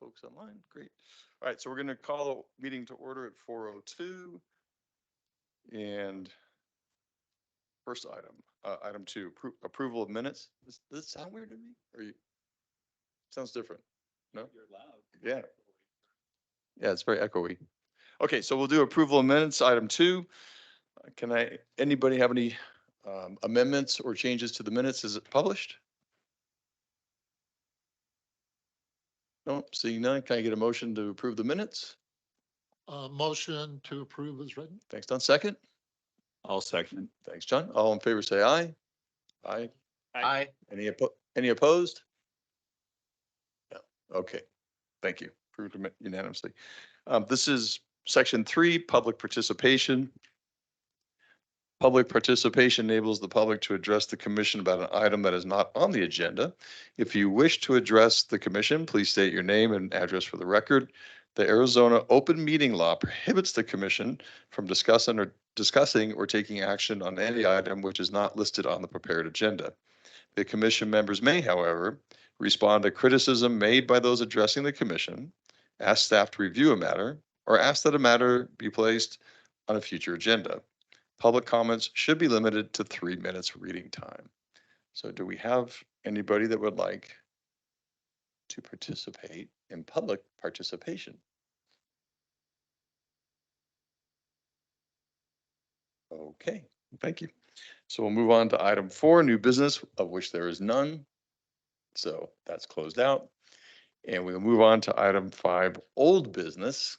folks online. Great. All right, so we're going to call the meeting to order at 4:02. And first item, item 2, approval of minutes. Does this sound weird to me? Or you? Sounds different. No? You're loud. Yeah. Yeah, it's very echoey. Okay, so we'll do approval of minutes, item 2. Anybody have any amendments or changes to the minutes? Is it published? No, seeing none. Can I get a motion to approve the minutes? Motion to approve is written. Thanks, Don. Second? I'll second. Thanks, John. All in favor, say aye. Aye. Aye. Any opposed? No. Okay. Thank you. Approved unanimously. This is section 3, public participation. Public participation enables the public to address the commission about an item that is not on the agenda. If you wish to address the commission, please state your name and address for the record. The Arizona open meeting law prohibits the commission from discussing or taking action on any item which is not listed on the prepared agenda. The commission members may, however, respond to criticism made by those addressing the commission, ask staff to review a matter, or ask that a matter be placed on a future agenda. Public comments should be limited to 3 minutes reading time. So do we have anybody that would like to participate in public participation? Okay, thank you. So we'll move on to item 4, new business, of which there is none. So that's closed out. And we'll move on to item 5, old business.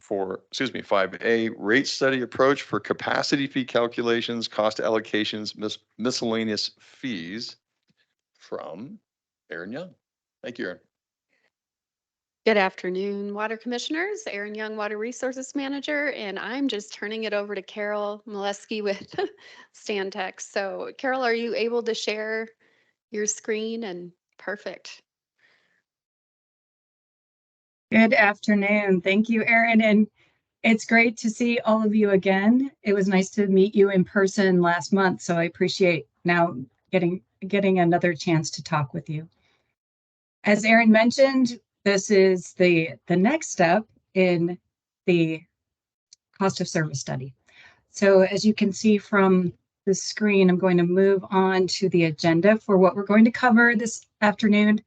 5A, rate study approach for capacity fee calculations, cost allocations, miscellaneous fees from Erin Young. Thank you, Erin. Good afternoon, Water Commissioners. Erin Young, Water Resources Manager, and I'm just turning it over to Carol Molesky with Stantec. So Carol, are you able to share your screen? And perfect. Good afternoon. Thank you, Erin. And it's great to see all of you again. It was nice to meet you in person last month, so I appreciate now getting another chance to talk with you. As Erin mentioned, this is the next step in the cost of service study. So as you can see from the screen, I'm going to move on to the agenda for what we're going to cover this afternoon.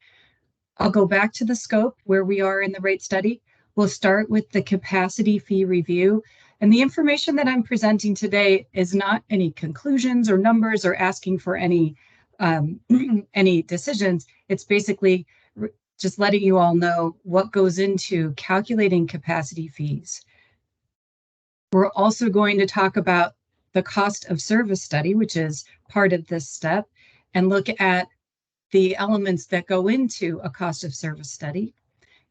I'll go back to the scope where we are in the rate study. We'll start with the capacity fee review. And the information that I'm presenting today is not any conclusions or numbers or asking for any decisions. It's basically just letting you all know what goes into calculating capacity fees. We're also going to talk about the cost of service study, which is part of this step, and look at the elements that go into a cost of service study.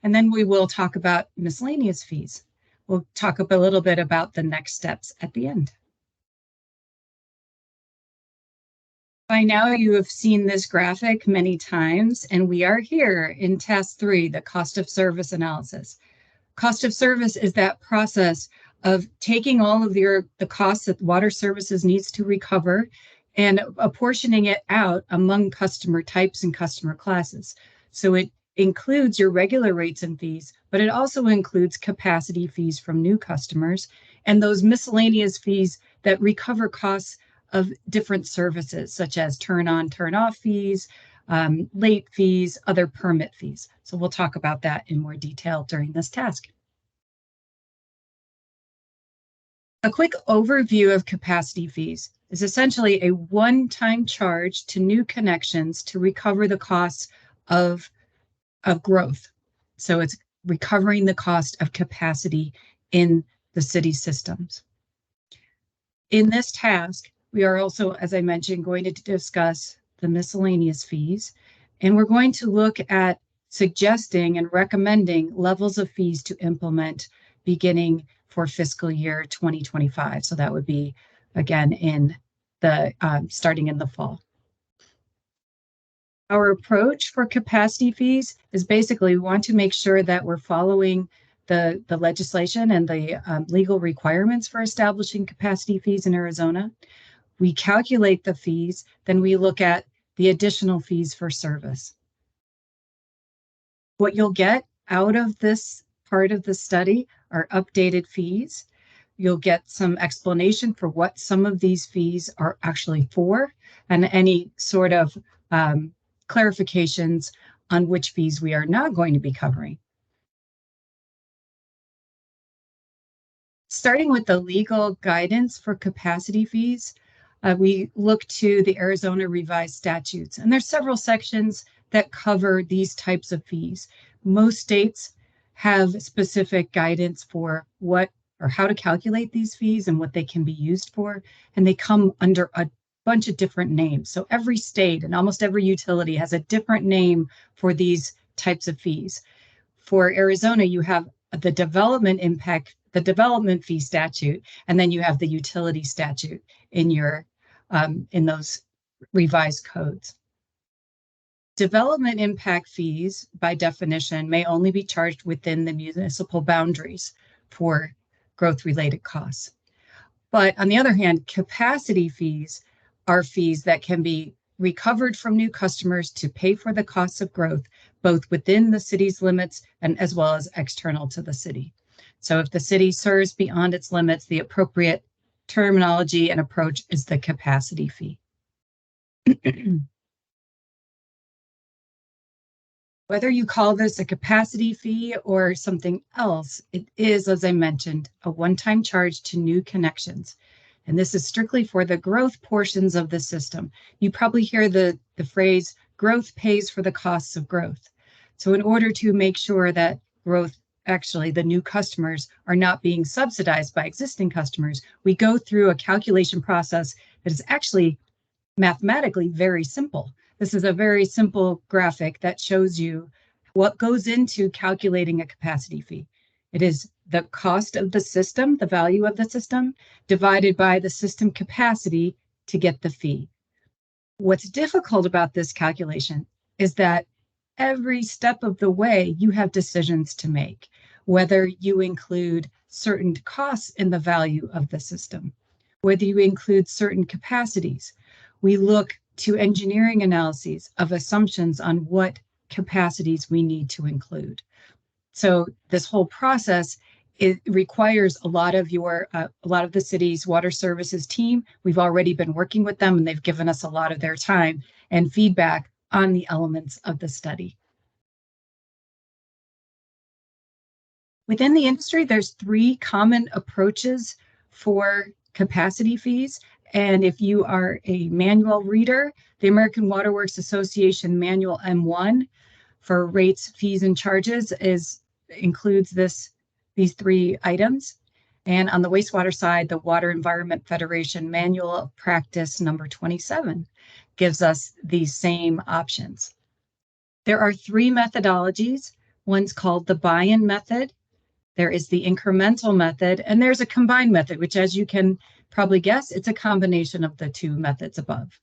And then we will talk about miscellaneous fees. We'll talk a little bit about the next steps at the end. By now you have seen this graphic many times, and we are here in task 3, the cost of service analysis. Cost of service is that process of taking all of the costs that water services needs to recover and apportioning it out among customer types and customer classes. So it includes your regular rates and fees, but it also includes capacity fees from new customers and those miscellaneous fees that recover costs of different services, such as turn on, turn off fees, late fees, other permit fees. So we'll talk about that in more detail during this task. A quick overview of capacity fees is essentially a one-time charge to new connections to recover the costs of growth. So it's recovering the cost of capacity in the city systems. In this task, we are also, as I mentioned, going to discuss the miscellaneous fees, and we're going to look at suggesting and recommending levels of fees to implement beginning for fiscal year 2025. So that would be, again, in the starting in the fall. Our approach for capacity fees is basically we want to make sure that we're following the legislation and the legal requirements for establishing capacity fees in Arizona. We calculate the fees, then we look at the additional fees for service. What you'll get out of this part of the study are updated fees. You'll get some explanation for what some of these fees are actually for and any sort of clarifications on which fees we are not going to be covering. Starting with the legal guidance for capacity fees, we look to the Arizona revised statutes, and there's several sections that cover these types of fees. Most states have specific guidance for what or how to calculate these fees and what they can be used for, and they come under a bunch of different names. So every state and almost every utility has a different name for these types of fees. For Arizona, you have the development fee statute, and then you have the utility statute in your in those revised codes. Development impact fees, by definition, may only be charged within the municipal boundaries for growth-related costs. But on the other hand, capacity fees are fees that can be recovered from new customers to pay for the costs of growth, both within the city's limits and as well as external to the city. So if the city serves beyond its limits, the appropriate terminology and approach is the capacity fee. Whether you call this a capacity fee or something else, it is, as I mentioned, a one-time charge to new connections. And this is strictly for the growth portions of the system. You probably hear the phrase, growth pays for the costs of growth. So in order to make sure that growth, actually the new customers, are not being subsidized by existing customers, we go through a calculation process that is actually mathematically very simple. This is a very simple graphic that shows you what goes into calculating a capacity fee. It is the cost of the system, the value of the system, divided by the system capacity to get the fee. What's difficult about this calculation is that every step of the way you have decisions to make, whether you include certain costs in the value of the system, whether you include certain capacities. We look to engineering analyses of assumptions on what capacities we need to include. So this whole process, it requires a lot of the city's water services team. We've already been working with them, and they've given us a lot of their time and feedback on the elements of the study. Within the industry, there's 3 common approaches for capacity fees. And if you are a manual reader, the American Water Works Association Manual M1 for rates, fees, and charges includes these 3 items. And on the wastewater side, the Water Environment Federation Manual of Practice number 27 gives us these same options. There are 3 methodologies. One's called the buy-in method. There is the incremental method, and there's a combined method, which, as you can probably guess, it's a combination of the 2 methods above.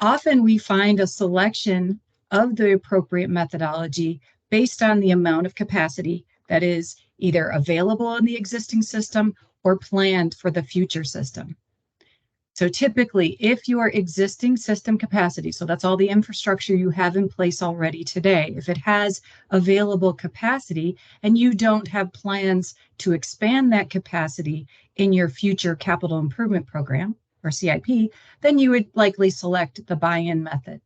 Often we find a selection of the appropriate methodology based on the amount of capacity that is either available in the existing system or planned for the future system. So typically, if your existing system capacity, so that's all the infrastructure you have in place already today, if it has available capacity and you don't have plans to expand that capacity in your future capital improvement program or CIP, then you would likely select the buy-in method.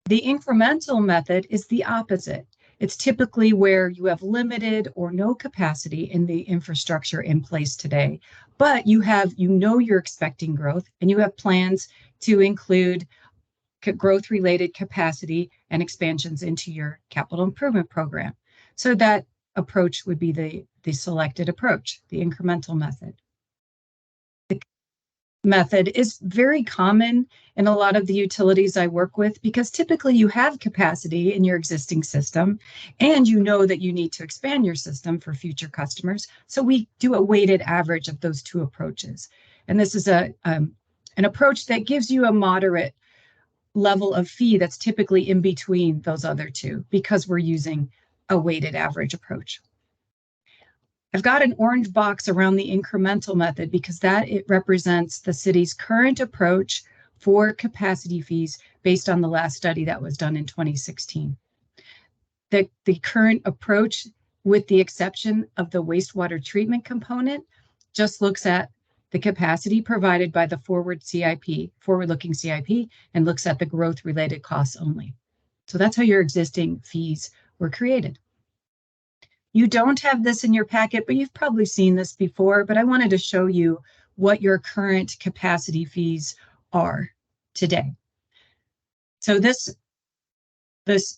The incremental method is the opposite. It's typically where you have limited or no capacity in the infrastructure in place today, but you know you're expecting growth and you have plans to include growth-related capacity and expansions into your capital improvement program. So that approach would be the selected approach, the incremental method. The method is very common in a lot of the utilities I work with because typically you have capacity in your existing system and you know that you need to expand your system for future customers. So we do a weighted average of those 2 approaches. And this is an approach that gives you a moderate level of fee that's typically in between those other 2 because we're using a weighted average approach. I've got an orange box around the incremental method because it represents the city's current approach for capacity fees based on the last study that was done in 2016. the current approach, with the exception of the wastewater treatment component, just looks at the capacity provided by the forward-looking CIP, and looks at the growth-related costs only. So that's how your existing fees were created. You don't have this in your packet, but you've probably seen this before, but I wanted to show you what your current capacity fees are today. So this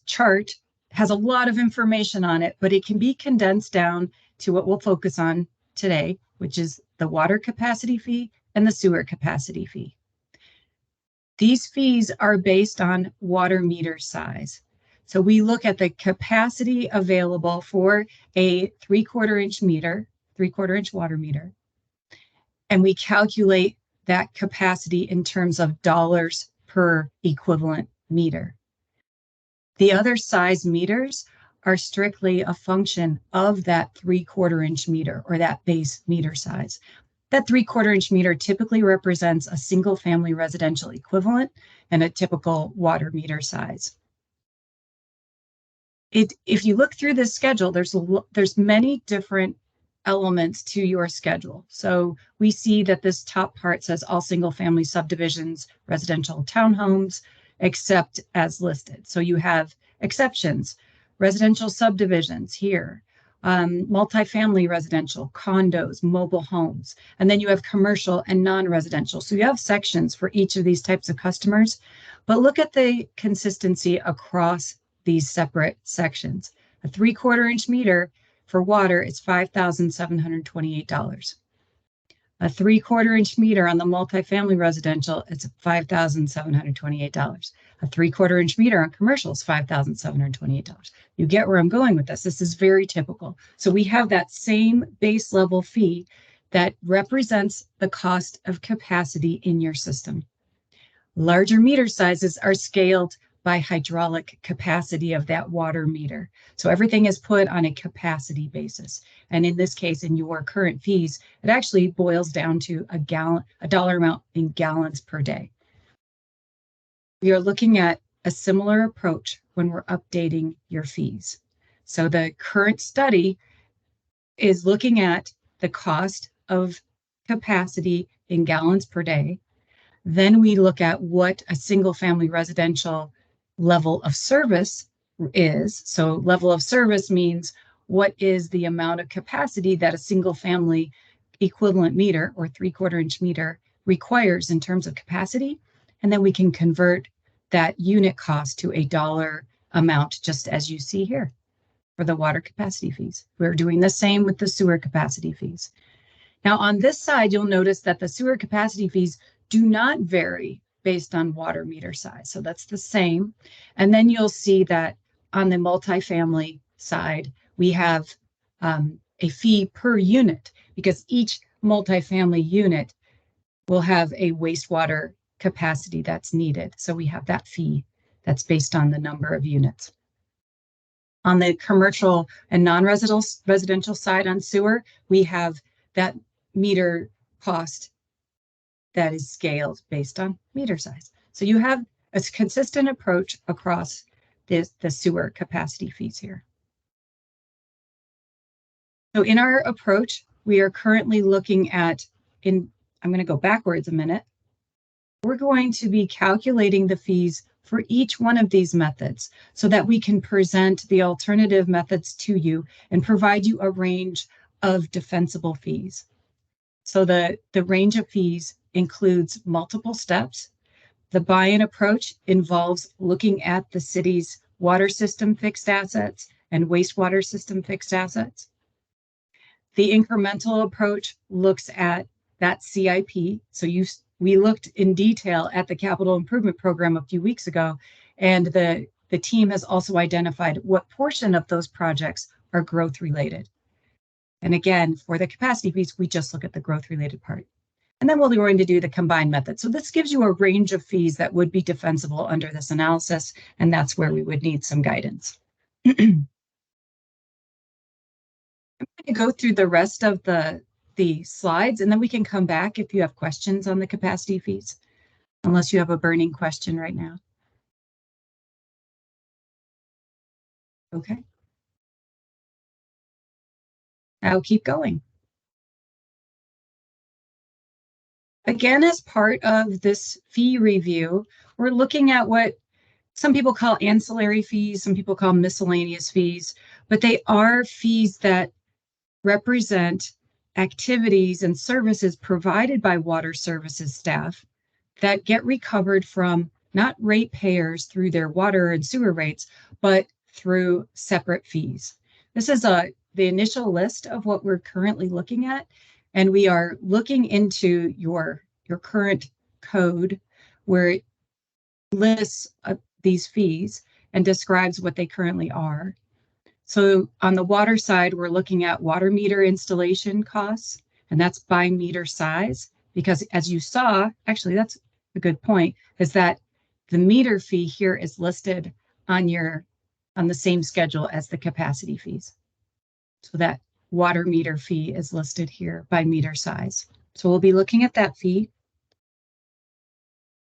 chart has a lot of information on it, but it can be condensed down to what we'll focus on today, which is the water capacity fee and the sewer capacity fee. These fees are based on water meter size. So we look at the capacity available for a 3/4 inch water meter, and we calculate that capacity in terms of dollars per equivalent meter. The other size meters are strictly a function of that 3/4 inch meter, or that base meter size. That 3/4 inch meter typically represents a single family residential equivalent and a typical water meter size. If you look through this schedule, there's many different elements to your schedule. So we see that this top part says all single family subdivisions, residential townhomes, except as listed. So you have exceptions, residential subdivisions here, multifamily residential, condos, mobile homes, and then you have commercial and non-residential. So you have sections for each of these types of customers, but look at the consistency across these separate sections. A 3/4 inch meter for water is $5,728. A 3/4 inch meter on the multifamily residential, it's $5,728. A 3/4 inch meter on commercial is $5,728. You get where I'm going with this. This is very typical. So we have that same base level fee that represents the cost of capacity in your system. Larger meter sizes are scaled by hydraulic capacity of that water meter. So everything is put on a capacity basis. And in this case, in your current fees, it actually boils down to a dollar amount in gallons per day. We are looking at a similar approach when we're updating your fees. So the current study is looking at the cost of capacity in gallons per day. Then we look at what a single family residential level of service is. So level of service means what is the amount of capacity that a single family equivalent meter, or 3/4 inch meter, requires in terms of capacity. And then we can convert that unit cost to a dollar amount, just as you see here for the water capacity fees. We're doing the same with the sewer capacity fees. Now on this side, you'll notice that the sewer capacity fees do not vary based on water meter size. So that's the same. And then you'll see that on the multifamily side, we have a fee per unit, because each multifamily unit will have a wastewater capacity that's needed. So we have that fee that's based on the number of units. On the commercial and non-residential side on sewer, we have that meter cost that is scaled based on meter size. So you have a consistent approach across the sewer capacity fees here. So in our approach, we are currently looking at, I'm going to go backwards a minute. We're going to be calculating the fees for each one of these methods so that we can present the alternative methods to you and provide you a range of defensible fees. So the range of fees includes multiple steps. The buy-in approach involves looking at the city's water system fixed assets and wastewater system fixed assets. The incremental approach looks at that CIP. So we looked in detail at the capital improvement program a few weeks ago, and the team has also identified what portion of those projects are growth related. And again, for the capacity fees, we just look at the growth related part. And then we're going to do the combined method. So this gives you a range of fees that would be defensible under this analysis, and that's where we would need some guidance. I'm going to go through the rest of the slides, and then we can come back if you have questions on the capacity fees, unless you have a burning question right now. Okay. I'll keep going. Again, as part of this fee review, we're looking at what some people call ancillary fees, some people call miscellaneous fees, but they are fees that represent activities and services provided by water services staff that get recovered from not ratepayers through their water and sewer rates, but through separate fees. This is the initial list of what we're currently looking at, and we are looking into your current code where it lists these fees and describes what they currently are. So on the water side, we're looking at water meter installation costs, and that's by meter size, because as you saw, actually, that's a good point, is that the meter fee here is listed on the same schedule as the capacity fees. So that water meter fee is listed here by meter size. So we'll be looking at that fee.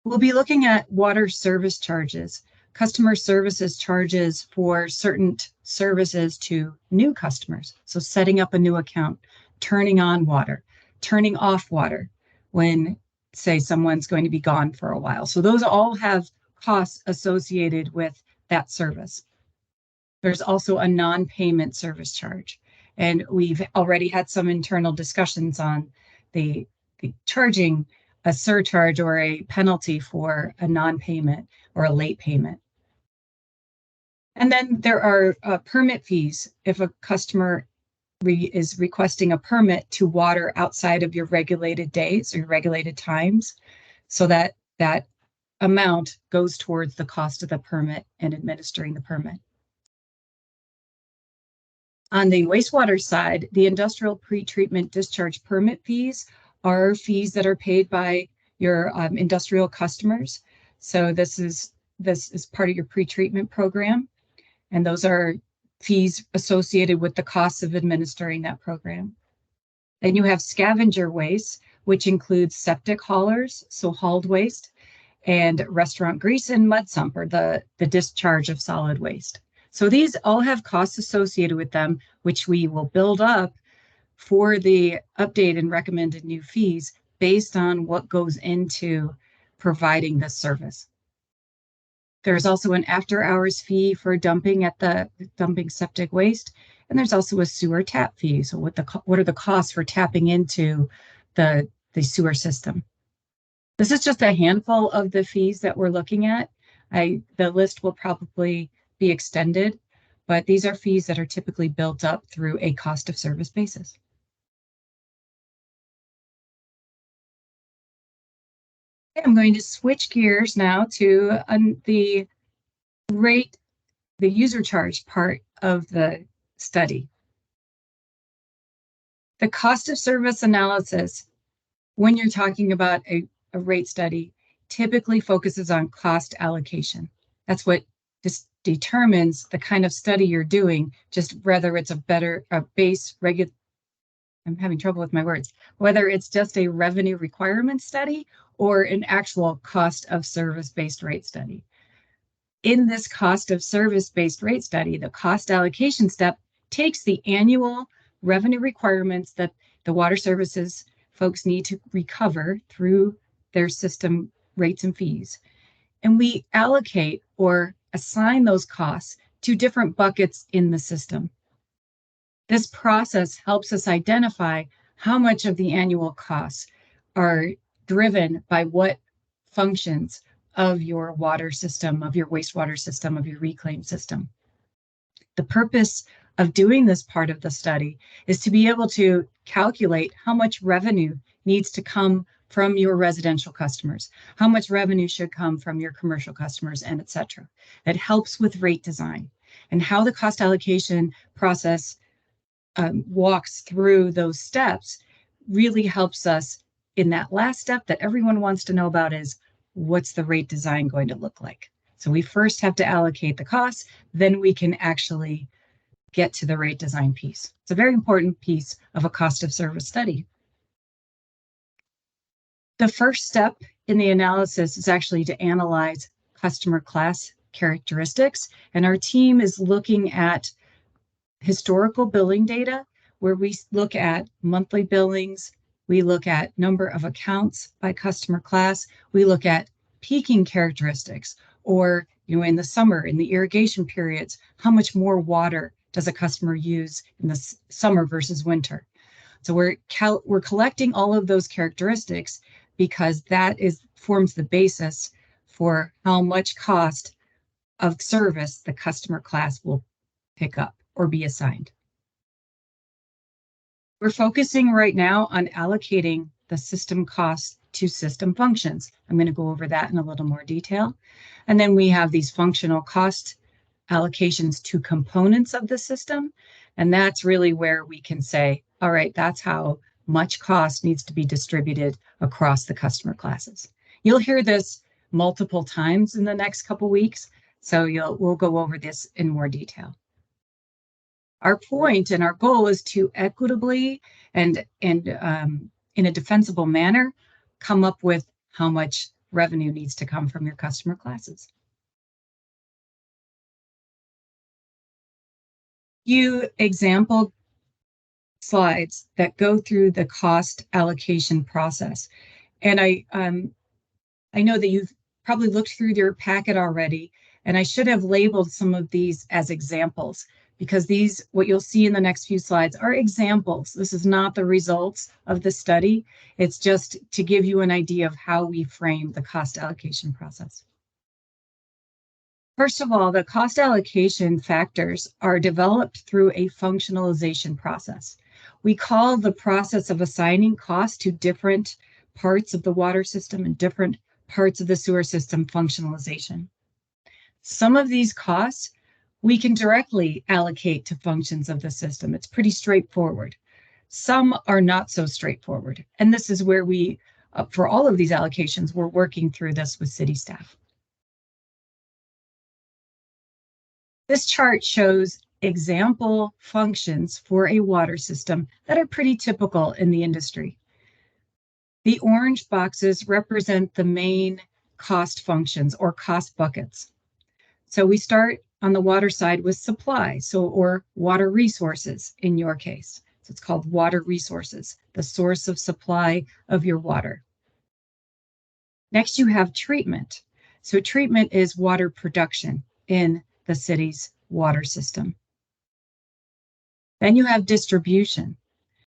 We'll be looking at water service charges, customer services charges for certain services to new customers. So setting up a new account, turning on water, turning off water when, say, someone's going to be gone for a while. So those all have costs associated with that service. There's also a non-payment service charge. And we've already had some internal discussions on the charging a surcharge or a penalty for a non-payment or a late payment. And then there are permit fees if a customer is requesting a permit to water outside of your regulated days or your regulated times, so that amount goes towards the cost of the permit and administering the permit. On the wastewater side, the industrial pretreatment discharge permit fees are fees that are paid by your industrial customers. So this is part of your pretreatment program. And those are fees associated with the costs of administering that program. Then you have scavenger waste, which includes septic haulers, so hauled waste, and restaurant grease and mud sump, or the discharge of solid waste. So these all have costs associated with them, which we will build up for the update and recommended new fees based on what goes into providing this service. There's also an after-hours fee for dumping septic waste, and there's also a sewer tap fee. So what are the costs for tapping into the sewer system? This is just a handful of the fees that we're looking at. The list will probably be extended, but these are fees that are typically built up through a cost of service basis. I'm going to switch gears now to the user charge part of the study. The cost of service analysis, when you're talking about a rate study, typically focuses on cost allocation. That's what determines the kind of study you're doing, just whether it's I'm having trouble with my words, whether it's just a revenue requirement study or an actual cost of service-based rate study. In this cost of service-based rate study, the cost allocation step takes the annual revenue requirements that the water services folks need to recover through their system rates and fees. And we allocate or assign those costs to different buckets in the system. This process helps us identify how much of the annual costs are driven by what functions of your water system, of your wastewater system, of your reclaim system. The purpose of doing this part of the study is to be able to calculate how much revenue needs to come from your residential customers, how much revenue should come from your commercial customers, and et cetera. That helps with rate design, and how the cost allocation process walks through those steps really helps us in that last step that everyone wants to know about is, what's the rate design going to look like? So we first have to allocate the costs, then we can actually get to the rate design piece. It's a very important piece of a cost of service study. The first step in the analysis is actually to analyze customer class characteristics. And our team is looking at historical billing data where we look at monthly billings, we look at number of accounts by customer class, we look at peaking characteristics, or in the summer, in the irrigation periods, how much more water does a customer use in the summer versus winter. So we're collecting all of those characteristics because that forms the basis for how much cost of service the customer class will pick up or be assigned. We're focusing right now on allocating the system costs to system functions. I'm going to go over that in a little more detail. And then we have these functional cost allocations to components of the system. And that's really where we can say, all right, that's how much cost needs to be distributed across the customer classes. You'll hear this multiple times in the next couple weeks, so we'll go over this in more detail. Our point and our goal is to equitably and in a defensible manner come up with how much revenue needs to come from your customer classes. Few example slides that go through the cost allocation process. And I know that you've probably looked through your packet already, and I should have labeled some of these as examples because what you'll see in the next few slides are examples. This is not the results of the study. It's just to give you an idea of how we frame the cost allocation process. First of all, the cost allocation factors are developed through a functionalization process. We call the process of assigning costs to different parts of the water system and different parts of the sewer system functionalization. Some of these costs we can directly allocate to functions of the system. It's pretty straightforward. Some are not so straightforward. And this is where for all of these allocations, we're working through this with city staff. This chart shows example functions for a water system that are pretty typical in the industry. The orange boxes represent the main cost functions or cost buckets. So we start on the water side with supply, or water resources in your case. So it's called water resources, the source of supply of your water. Next, you have treatment. So treatment is water production in the city's water system. Then you have distribution.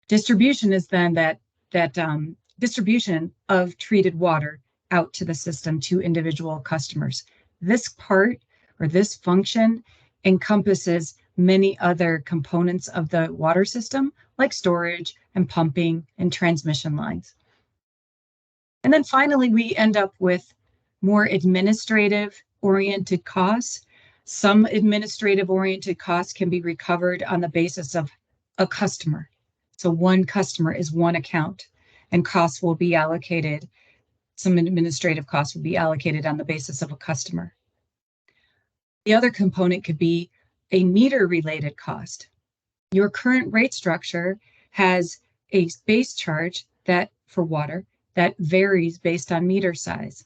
Distribution is then that distribution of treated water out to the system to individual customers. This part or this function encompasses many other components of the water system, like storage and pumping and transmission lines. And then finally, we end up with more administrative-oriented costs. Some administrative-oriented costs can be recovered on the basis of a customer. So one customer is one account, and costs will be allocated. Some administrative costs will be allocated on the basis of a customer. The other component could be a meter-related cost. Your current rate structure has a base charge for water that varies based on meter size.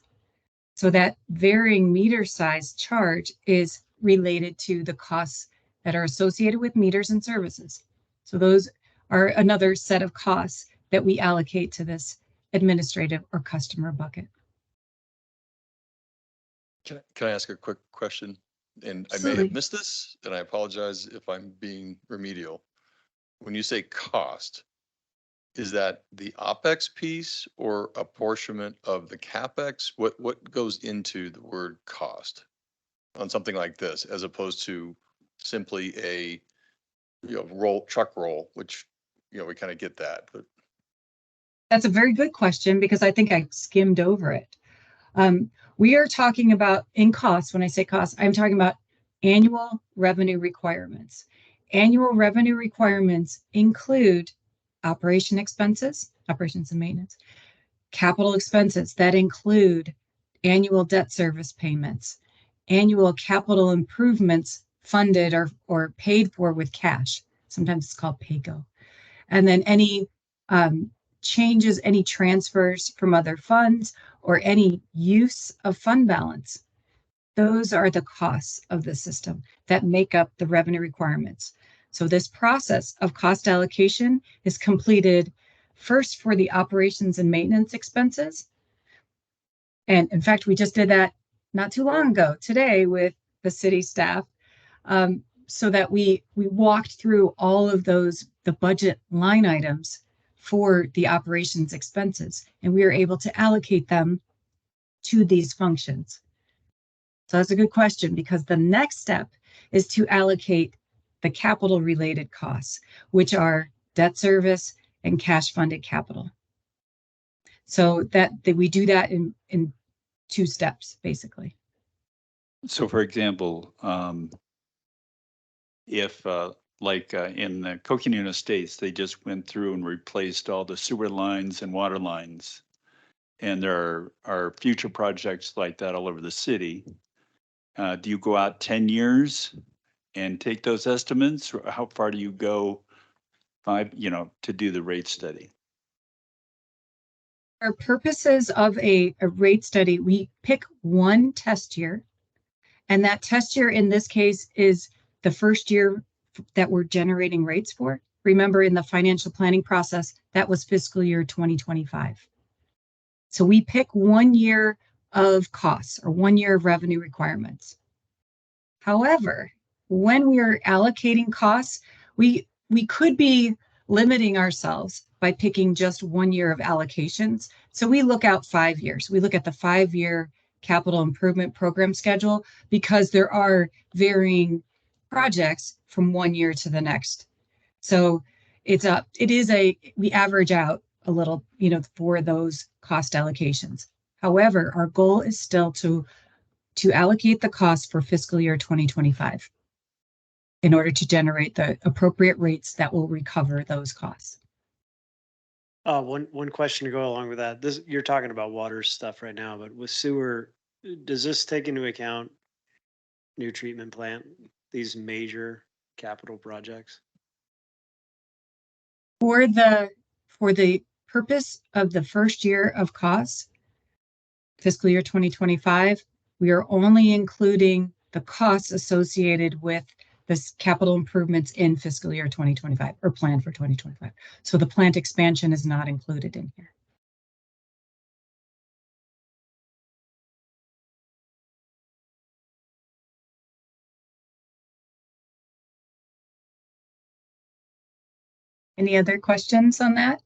So that varying meter size charge is related to the costs that are associated with meters and services. So those are another set of costs that we allocate to this administrative or customer bucket. Can I ask a quick question? And I may Absolutely. have missed this, and I apologize if I'm being remedial. When you say cost, is that the OpEx piece or apportionment of the CapEx? What goes into the word cost on something like this, as opposed to simply a truck roll, which we kind of get that, but That's a very good question because I think I skimmed over it. We are talking about in costs. When I say costs, I'm talking about annual revenue requirements. Annual revenue requirements include operations and maintenance, capital expenses that include annual debt service payments, annual capital improvements funded or paid for with cash. Sometimes it's called PAYGO. And then any changes, any transfers from other funds, or any use of fund balance. those are the costs of the system that make up the revenue requirements. So this process of cost allocation is completed first for the operations and maintenance expenses. And in fact, we just did that not too long ago today with the city staff, so that we walked through all of those, the budget line items for the operations expenses, and we were able to allocate them to these functions. So that's a good question, because the next step is to allocate the capital related costs, which are debt service and cash funded capital. So that we do that in 2 steps, basically. So for example, if in the Coconino Estates, they just went through and replaced all the sewer lines and water lines. And there are future projects like that all over the city. Do you go out 10 years and take those estimates? Or how far do you go to do the rate study? For purposes of a rate study, we pick one test year. And that test year in this case is the first year that we're generating rates for. Remember, in the financial planning process, that was fiscal year 2025. So we pick 1 year of costs or 1 year of revenue requirements. However, when we are allocating costs, we could be limiting ourselves by picking just 1 year of allocations. So we look out 5 years. We look at the 5-year capital improvement program schedule, because there are varying projects from 1 year to the next. So we average out a little, for those cost allocations. However, our goal is still to allocate the costs for fiscal year 2025 in order to generate the appropriate rates that will recover those costs. One question to go along with that. You're talking about water stuff right now, but with sewer, does this take into account new treatment plant, these major capital projects? For the purpose of the first year of costs, fiscal year 2025, we are only including the costs associated with this capital improvements in fiscal year 2025 or planned for 2025. So the plant expansion is not included in here. Any other questions on that?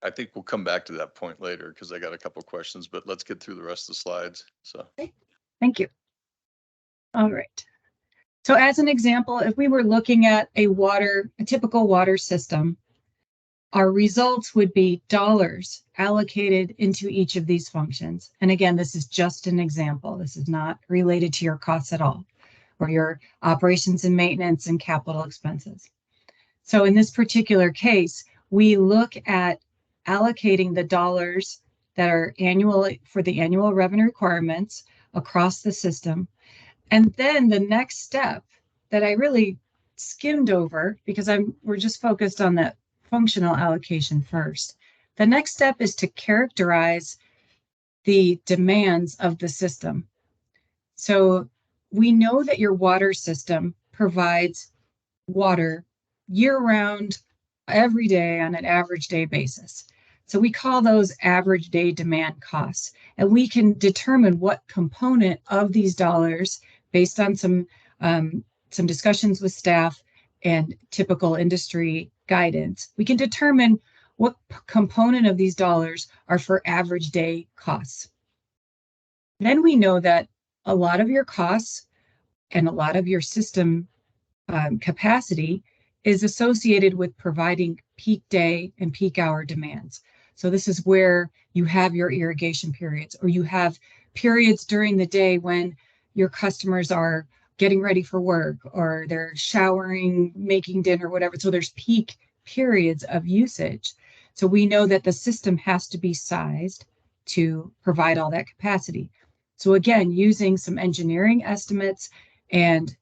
I think we'll come back to that point later because I got a couple questions, but let's get through the rest of the slides. So. Thank you. All right. So as an example, if we were looking at a typical water system, our results would be dollars allocated into each of these functions. And again, this is just an example. This is not related to your costs at all, or your operations and maintenance and capital expenses. So in this particular case, we look at allocating the dollars that are for the annual revenue requirements across the system. And then the next step that I really skimmed over, because we're just focused on that functional allocation first. The next step is to characterize the demands of the system. So we know that your water system provides water year-round, every day on an average day basis. So we call those average day demand costs. And we can determine what component of these dollars, based on some discussions with staff and typical industry guidance, we can determine what component of these dollars are for average day costs. Then we know that a lot of your costs and a lot of your system capacity is associated with providing peak day and peak hour demands. So this is where you have your irrigation periods, or you have periods during the day when your customers are getting ready for work, or they're showering, making dinner, whatever. So there's peak periods of usage. So we know that the system has to be sized to provide all that capacity. So again, using some engineering estimates and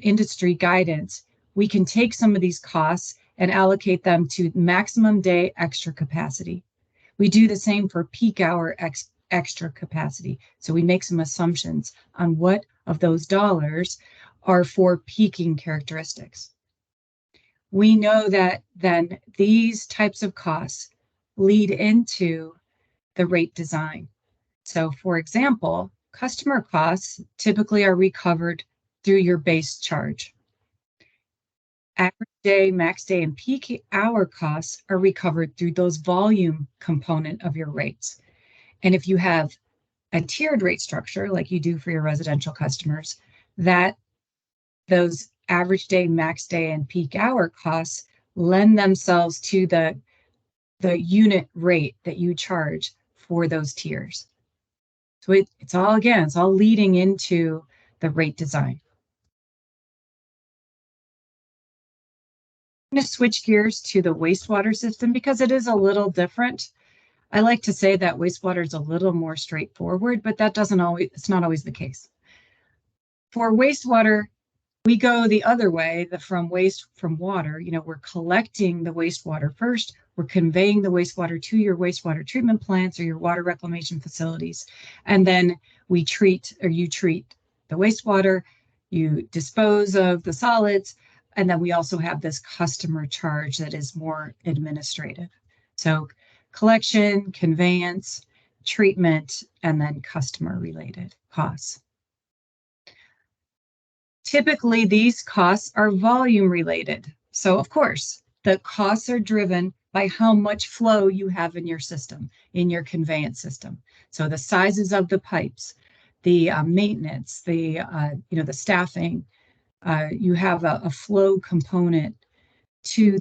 industry guidance, we can take some of these costs and allocate them to maximum day extra capacity. We do the same for peak hour extra capacity. So we make some assumptions on what of those dollars are for peaking characteristics. We know that then these types of costs lead into the rate design. So for example, customer costs typically are recovered through your base charge. Average day, max day, and peak hour costs are recovered through those volume component of your rates. And if you have a tiered rate structure like you do for your residential customers, that those average day, max day, and peak hour costs lend themselves to the unit rate that you charge for those tiers. So it's all leading into the rate design. I'm going to switch gears to the wastewater system because it is a little different. I like to say that wastewater is a little more straightforward, but it's not always the case. For wastewater, we go the other way, from water. We're collecting the wastewater first. We're conveying the wastewater to your wastewater treatment plants or your water reclamation facilities. And then you treat the wastewater, you dispose of the solids, and then we also have this customer charge that is more administrative. So collection, conveyance, treatment, and then customer related costs. Typically, these costs are volume related. So of course, the costs are driven by how much flow you have in your system, in your conveyance system. So the sizes of the pipes, the maintenance, the staffing, you have a flow component to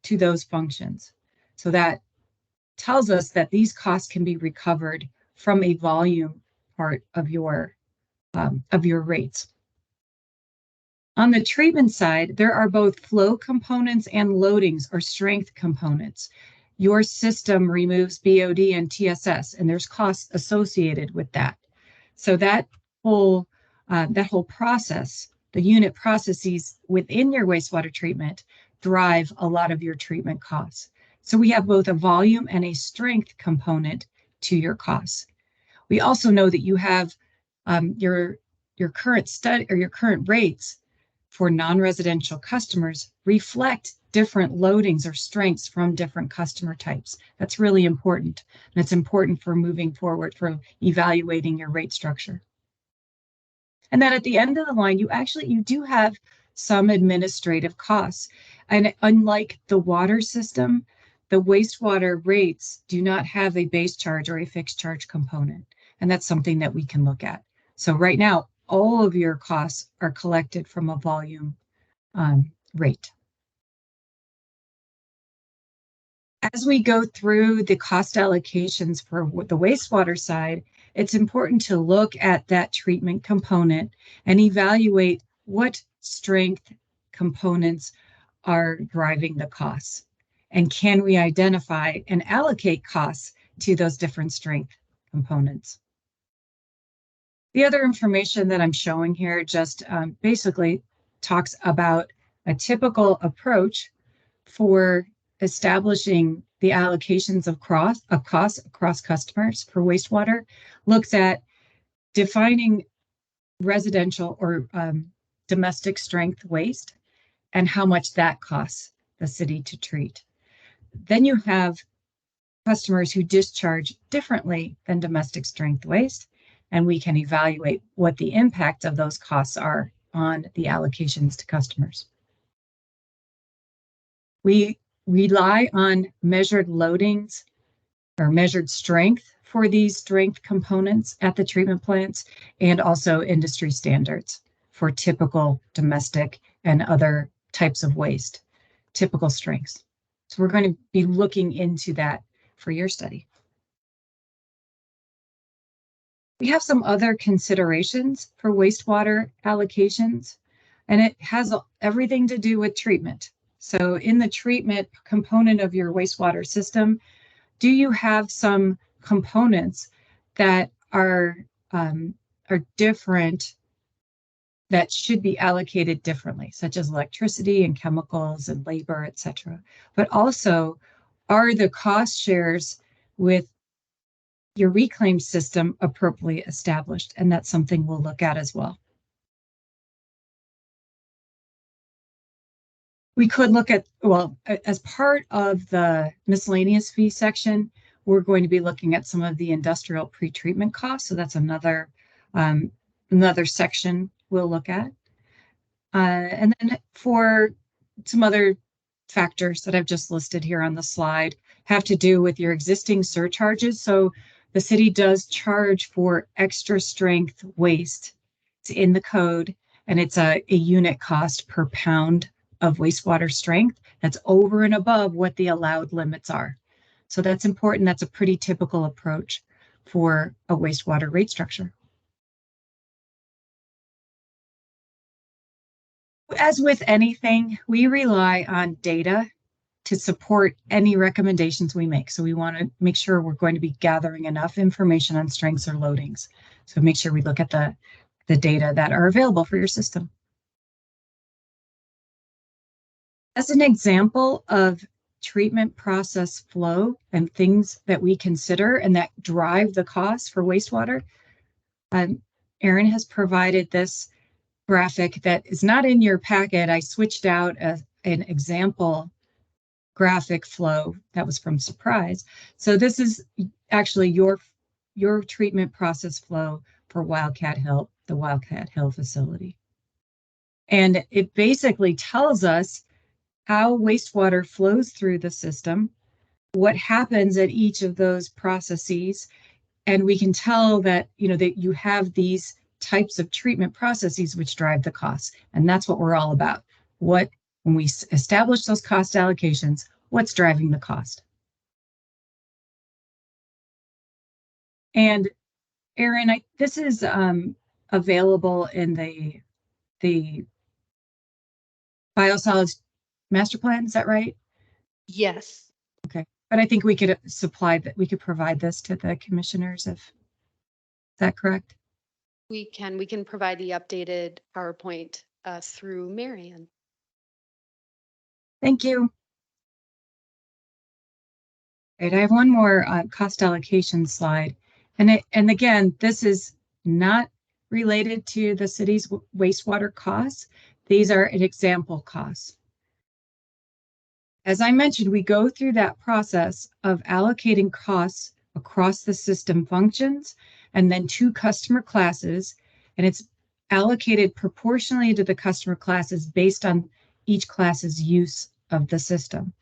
those functions. So that tells us that these costs can be recovered from a volume part of your rates. On the treatment side, there are both flow components and loadings or strength components. Your system removes BOD and TSS, and there's costs associated with that. So that whole process, the unit processes within your wastewater treatment, drive a lot of your treatment costs. So we have both a volume and a strength component to your costs. We also know that you have your current rates for non-residential customers reflect different loadings or strengths from different customer types. That's really important. And it's important for moving forward, for evaluating your rate structure. And then at the end of the line, you do have some administrative costs. And unlike the water system, the wastewater rates do not have a base charge or a fixed charge component. And that's something that we can look at. So right now, all of your costs are collected from a volume rate. As we go through the cost allocations for the wastewater side, it's important to look at that treatment component and evaluate what strength components are driving the costs. And can we identify and allocate costs to those different strength components? The other information that I'm showing here just basically talks about a typical approach for establishing the allocations of costs across customers for wastewater. Looks at defining residential or domestic strength waste and how much that costs the city to treat. Then you have customers who discharge differently than domestic strength waste, and we can evaluate what the impact of those costs are on the allocations to customers. We rely on measured loadings or measured strength for these strength components at the treatment plants, and also industry standards for typical domestic and other types of waste, typical strengths. So we're going to be looking into that for your study. We have some other considerations for wastewater allocations, and it has everything to do with treatment. So in the treatment component of your wastewater system, do you have some components that are different, that should be allocated differently, such as electricity and chemicals and labor, et cetera. But also, are the cost shares with your reclaim system appropriately established. And that's something we'll look at as well. We could look at, well, as part of the miscellaneous fee section, we're going to be looking at some of the industrial pretreatment costs. So that's another section we'll look at. And then for some other factors that I've just listed here on the slide have to do with your existing surcharges. So the city does charge for extra strength waste. It's in the code, and it's a unit cost per pound of wastewater strength that's over and above what the allowed limits are. So that's important. That's a pretty typical approach for a wastewater rate structure. As with anything, we rely on data to support any recommendations we make. So we want to make sure we're going to be gathering enough information on strengths or loadings. So make sure we look at the data that are available for your system. As an example of treatment process flow and things that we consider and that drive the cost for wastewater, Erin has provided this graphic that is not in your packet. I switched out an example graphic flow that was from Surprise. So this is actually your treatment process flow for Wildcat Hill, the Wildcat Hill facility. And it basically tells us how wastewater flows through the system, what happens at each of those processes, and we can tell that, you know, that you have these types of treatment processes which drive the costs. And that's what we're all about. When we establish those cost allocations, what's driving the cost? And Erin, this is available in the biosolids master plan. Is that right? Yes, Okay, but I think we could provide this to the commissioners if, is that correct? we can provide the updated PowerPoint through Marion. Thank you. Right, I have one more cost allocation slide. And again, this is not related to the city's wastewater costs. These are an example costs. As I mentioned, we go through that process of allocating costs across the system functions and then to customer classes, and it's allocated proportionally to the customer classes based on each class's use of the system.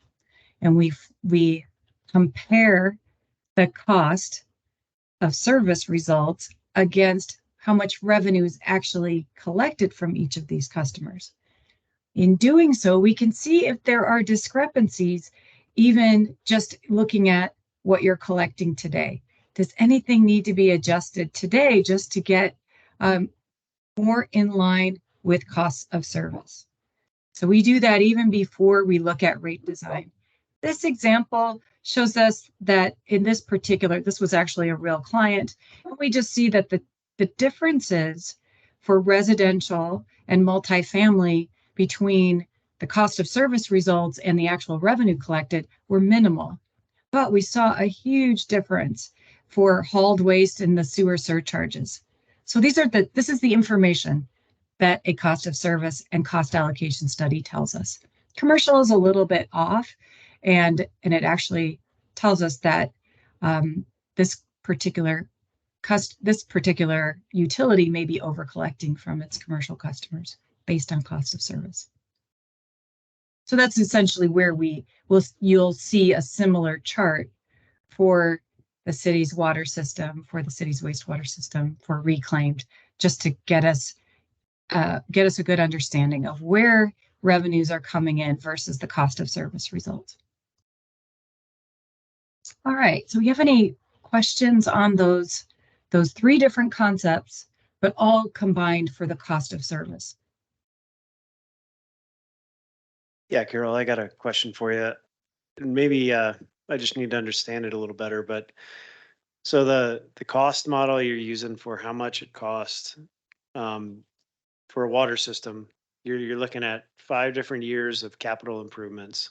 And we compare the cost of service results against how much revenue is actually collected from each of these customers. In doing so, we can see if there are discrepancies, even just looking at what you're collecting today. Does anything need to be adjusted today just to get more in line with costs of service? So we do that even before we look at rate design. This example shows us that in this was actually a real client. And we just see that the differences for residential and multifamily between the cost of service results and the actual revenue collected were minimal. But we saw a huge difference for hauled waste and the sewer surcharges. So this is the information that a cost of service and cost allocation study tells us. Commercial is a little bit off, and it actually tells us that this particular utility may be over collecting from its commercial customers based on cost of service. So that's essentially where you'll see a similar chart for the city's water system, for the city's wastewater system, for reclaimed, just to get us a good understanding of where revenues are coming in versus the cost of service results. All right, so we have any questions on those three different concepts, but all combined for the cost of service? Yeah, Carol, I got a question for you. Maybe I just need to understand it a little better, but so the cost model you're using for how much it costs for a water system, you're looking at 5 different years of capital improvements.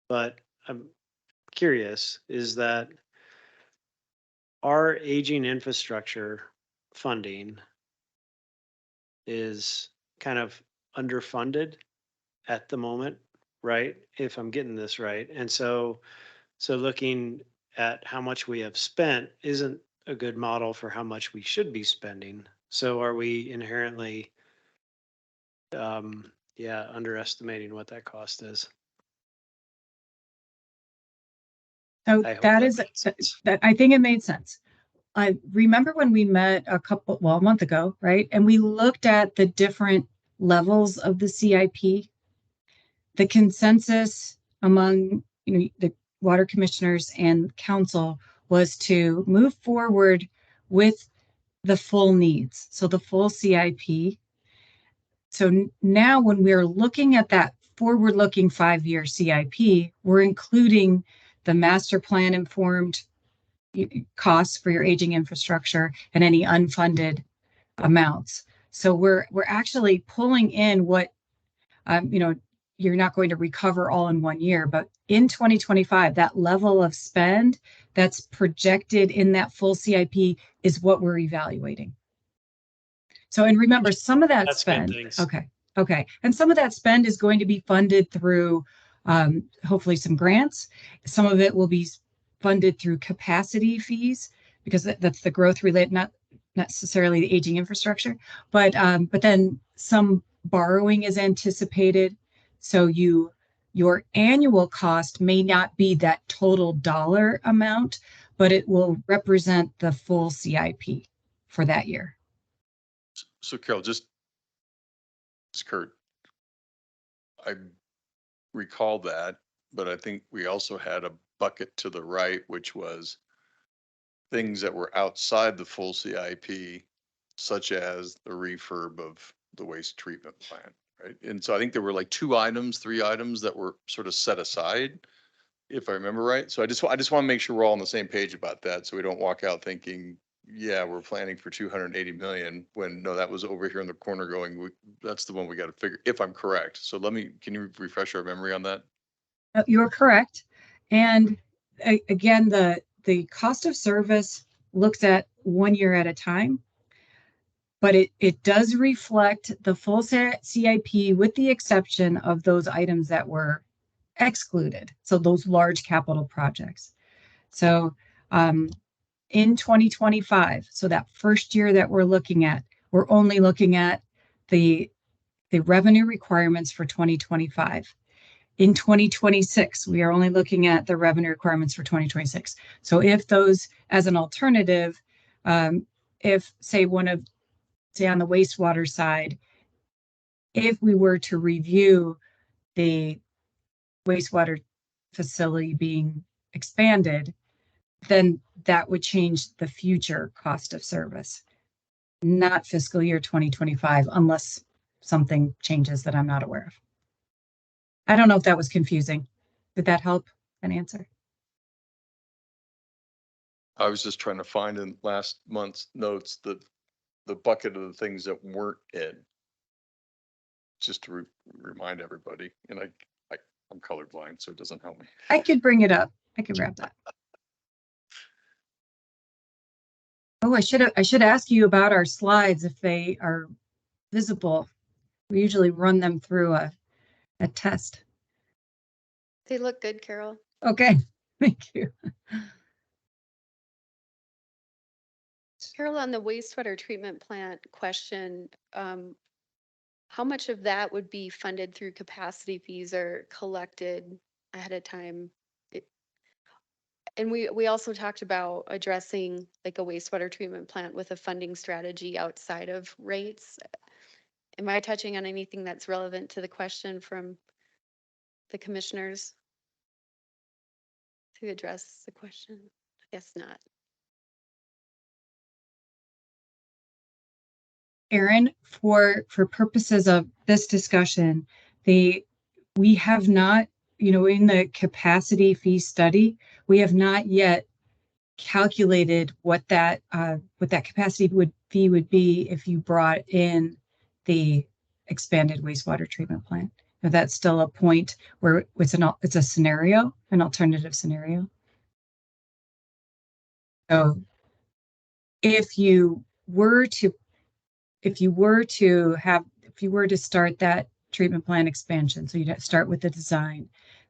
But I'm curious, is that our aging infrastructure funding is kind of underfunded at the moment, right? If I'm getting this right. And so looking at how much we have spent isn't a good model for how much we should be spending. So are we inherently, underestimating what that cost is? So I hope that that is, makes sense. that I think it made sense. I remember when we met a month ago, right? And we looked at the different levels of the CIP. The consensus among, the water commissioners and council was to move forward with the full needs. So the full CIP. So now when we're looking at that forward-looking 5-year CIP, we're including the master plan informed costs for your aging infrastructure and any unfunded amounts. So we're actually pulling in what, you're not going to recover all in 1 year, but in 2025, that level of spend that's projected in that full CIP is what we're evaluating. So, and remember, some of that That's good, spend, thanks. okay. And some of that spend is going to be funded through hopefully some grants. Some of it will be funded through capacity fees because that's the growth related, not necessarily the aging infrastructure, but then some borrowing is anticipated. So your annual cost may not be that total dollar amount, but it will represent the full CIP for that year. So Carol, just Kurt, I recall that, but I think we also had a bucket to the right, which was things that were outside the full CIP, such as the refurb of the waste treatment plant, right? And so I think there were like 3 items that were sort of set aside, if I remember right. So I just want to make sure we're all on the same page about that, so we don't walk out thinking, yeah, we're planning for 280 million, when no, that was over here in the corner going, that's the one we got to figure, if I'm correct. So can you refresh our memory on that? You're correct. And again, the cost of service looks at 1 year at a time, but it does reflect the full CIP with the exception of those items that were excluded. So those large capital projects. So in 2025, so that first year that we're looking at, we're only looking at the revenue requirements for 2025. In 2026, we are only looking at the revenue requirements for 2026. So if those, as an alternative, if say on the wastewater side, if we were to review the wastewater facility being expanded, then that would change the future cost of service, not fiscal year 2025, unless something changes that I'm not aware of. I don't know if that was confusing. Did that help an answer? I was just trying to find in last month's notes the bucket of the things that weren't in. Just to remind everybody, and I'm colorblind, so it doesn't help me. I could bring it up. I could grab that. Oh, I should ask you about our slides if they are visible. We usually run them through a test. They look good, Carol. Okay, thank you. Carol, on the wastewater treatment plant question, how much of that would be funded through capacity fees or collected ahead of time? And we also talked about addressing like a wastewater treatment plant with a funding strategy outside of rates. Am I touching on anything that's relevant to the question from the commissioners to address the question? I guess not. Erin, for purposes of this discussion, we have not, in the capacity fee study, we have not yet calculated what that capacity fee would be if you brought in the expanded wastewater treatment plant. Now, that's still a point where it's a scenario, an alternative scenario. So if you were to if you were to start that treatment plant expansion, so you'd start with the design,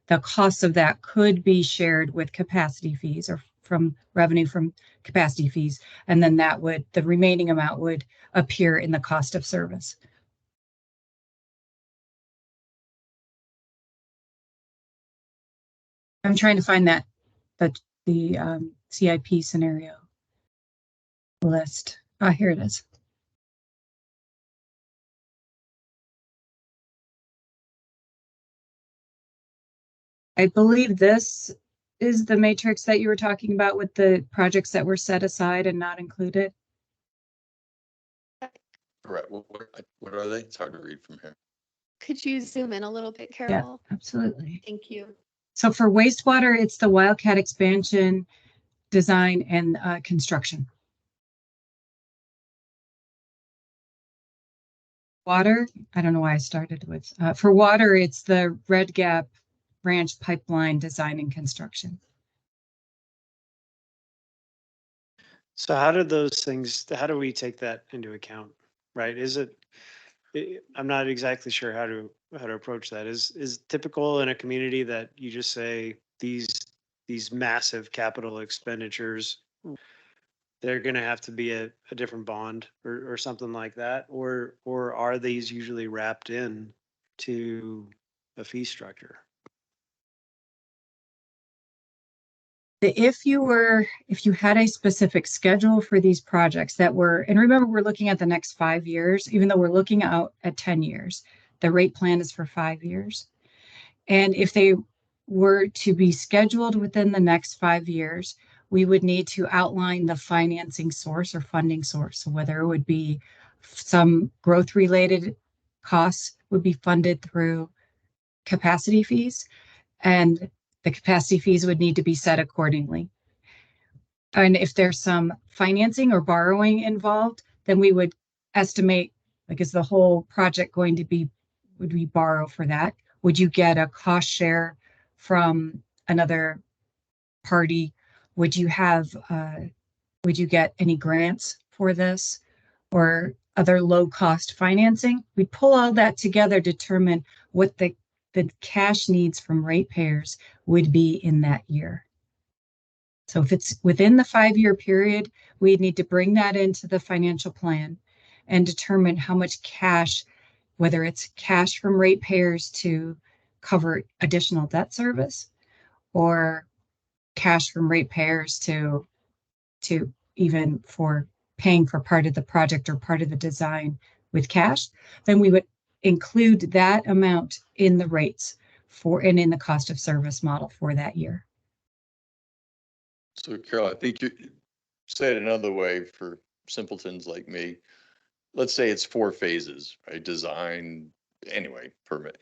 the cost of that could be shared with capacity fees or from revenue from capacity fees. And then the remaining amount would appear in the cost of service. I'm trying to find the CIP scenario list. Ah, here it is. I believe this is the matrix that you were talking about with the projects that were set aside and not included. Correct. What are they? It's hard to read from here. Could you zoom in a little bit, Yeah, Carol? absolutely. Thank you. So for wastewater, it's the Wildcat expansion, design, and construction. Water, I don't know why I started with, for water, it's the Red Gap Ranch pipeline design and construction. So how do we take that into account? Right? I'm not exactly sure how to approach that. Is typical in a community that you just say these massive capital expenditures, they're going to have to be a different bond or something like that, or are these usually wrapped in to a fee structure? If you had a specific schedule for these projects that were, and remember, we're looking at the next 5 years, even though we're looking out at 10 years, the rate plan is for 5 years. And if they were to be scheduled within the next 5 years, we would need to outline the financing source or funding source. So whether it would be some growth related costs would be funded through capacity fees, and the capacity fees would need to be set accordingly. And if there's some financing or borrowing involved, then we would estimate, like, is the whole project going to be, would we borrow for that? Would you get a cost share from another party? Would you get any grants for this or other low cost financing? We'd pull all that together, determine what the cash needs from ratepayers would be in that year. So if it's within the 5-year period, we need to bring that into the financial plan and determine how much cash, whether it's cash from ratepayers to cover additional debt service or cash from ratepayers to even for paying for part of the project or part of the design with cash, then we would include that amount in the rates and in the cost of service model for that year. So Carol, I think you say it another way for simpletons like me. Let's say it's 4 phases, right? Design, anyway, permit.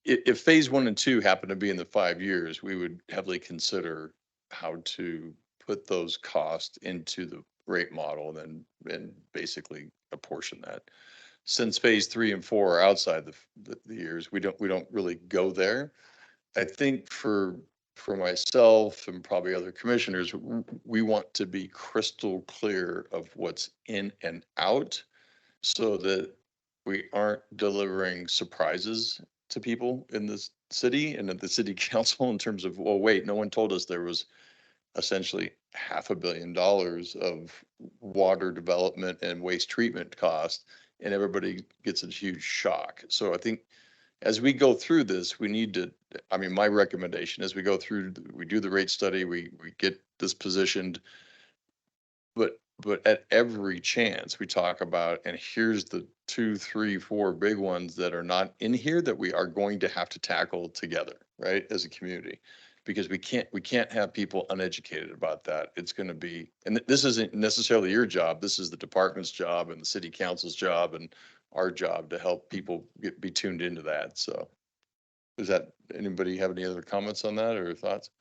If phase 1 and 2 happen to be in the 5 years, we would heavily consider how to put those costs into the rate model and basically apportion that. Since phase 3 and 4 are outside the years, we don't really go there. I think for myself and probably other commissioners, we want to be crystal clear of what's in and out so that we aren't delivering surprises to people in this city and at the city council in terms of, well, wait, no one told us there was essentially $500 million of water development and waste treatment cost, and everybody gets a huge shock. So I think as we go through this, we need to, I mean, my recommendation as we go through, we do the rate study, we get this positioned, but at every chance we talk about, and here's the 2, 3, 4 big ones that are not in here that we are going to have to tackle together, right, as a community. Because we can't have people uneducated about that. It's going to be, and this isn't necessarily your job. This is the department's job and the city council's job and our job to help people be tuned into that. So does that, anybody have any other comments on that or thoughts?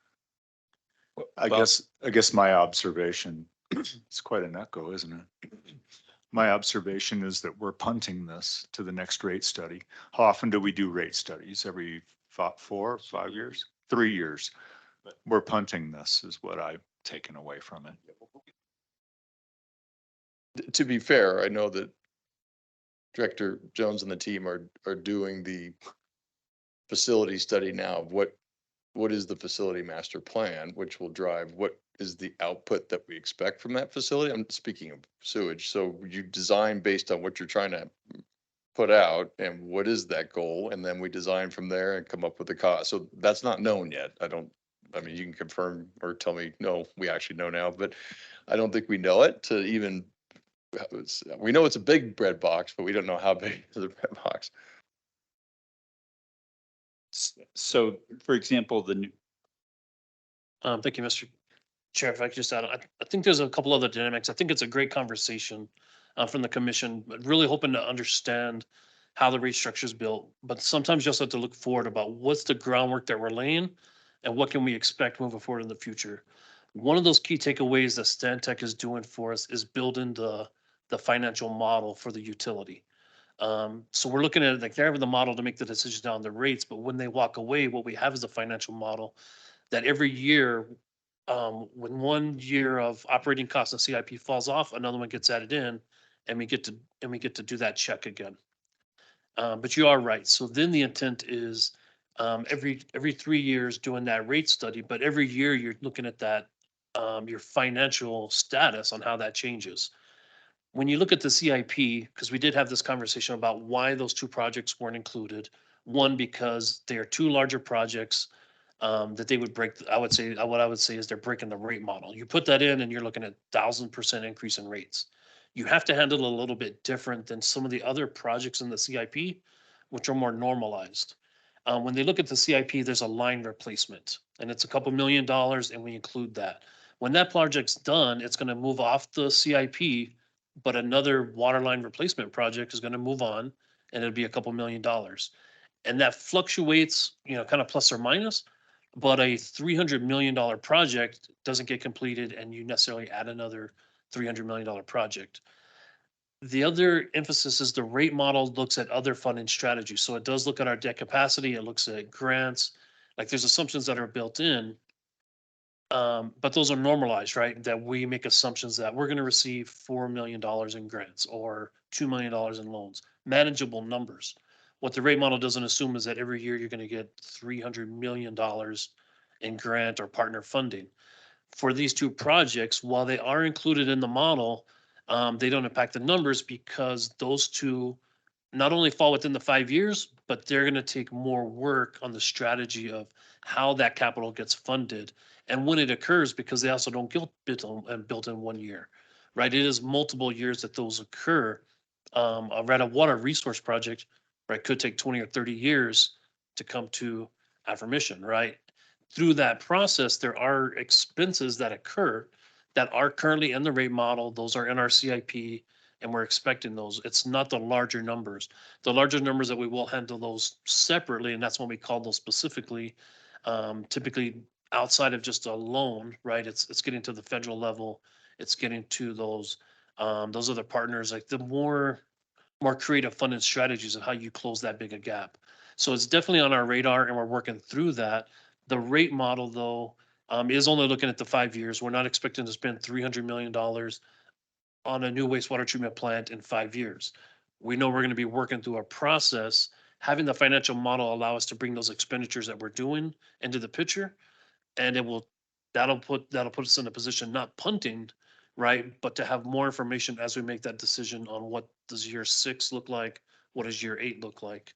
I guess my observation, it's quite an echo, isn't it? My observation is that we're punting this to the next rate study. How often do we do rate studies? Every 4, 5 years, 3 years. We're punting this is what I've taken away from it. To be fair, I know that Director Jones and the team are doing the facility study now of what is the facility master plan, which will drive what is the output that we expect from that facility. I'm speaking of sewage. So you design based on what you're trying to put out and what is that goal, and then we design from there and come up with the cost. So that's not known yet. I mean, you can confirm or tell me, no, we actually know now, but I don't think we know it to even, we know it's a big bread box, but we don't know how big is the bread box. So, for example, the new, Thank you, Mr. Chair. If I could just add, I think there's a couple other dynamics. I think it's a great conversation from the commission, but really hoping to understand how the rate structure is built. But sometimes you also have to look forward about what's the groundwork that we're laying and what can we expect moving forward in the future. One of those key takeaways that Stantec is doing for us is building the financial model for the utility. So we're looking at it like they're having the model to make the decisions on the rates, but when they walk away, what we have is a financial model that every year, when 1 year of operating costs and CIP falls off, another one gets added in, and we get to do that check again. But you are right. So then the intent is every 3 years doing that rate study, but every year you're looking at that your financial status on how that changes. When you look at the CIP, because we did have this conversation about why those two projects weren't included. One, because they are two larger projects that they would break. I would say what I would say is they're breaking the rate model. You put that in, and you're looking at 1,000% increase in rates. You have to handle it a little bit different than some of the other projects in the CIP, which are more normalized. When they look at the CIP, there's a line replacement, and it's a couple $1,000,000, and we include that. When that project's done, it's going to move off the CIP, but another water line replacement project is going to move on, and it'll be a couple $1,000,000. And that fluctuates, kind of plus or minus, but a $300 million project doesn't get completed and you necessarily add another $300 million project. The other emphasis is the rate model looks at other funding strategies. So it does look at our debt capacity, it looks at grants, like there's assumptions that are built in. But those are normalized, right? That we make assumptions that we're going to receive $4 million in grants or $2 million in loans, manageable numbers. What the rate model doesn't assume is that every year you're going to get $300 million in grant or partner funding. For these two projects, while they are included in the model, they don't impact the numbers because those two not only fall within the 5 years, but they're going to take more work on the strategy of how that capital gets funded and when it occurs, because they also don't get built in 1 year, right? It is multiple years that those occur. Right, a water resource project, right, could take 20 or 30 years to come to affirmation, right? Through that process, there are expenses that occur that are currently in the rate model. Those are in our CIP, and we're expecting those. It's not the larger numbers. The larger numbers that we will handle those separately, and that's when we call those specifically. Typically outside of just a loan, right? It's getting to the federal level. It's getting to those other partners, like the more creative funding strategies of how you close that big a gap. So it's definitely on our radar, and we're working through that. The rate model, though, is only looking at the 5 years. We're not expecting to spend $300 million on a new wastewater treatment plant in 5 years. We know we're going to be working through a process. Having the financial model allow us to bring those expenditures that we're doing into the picture, and that'll put us in a position, not punting, right, but to have more information as we make that decision on what does year 6 look like, what does year 8 look like.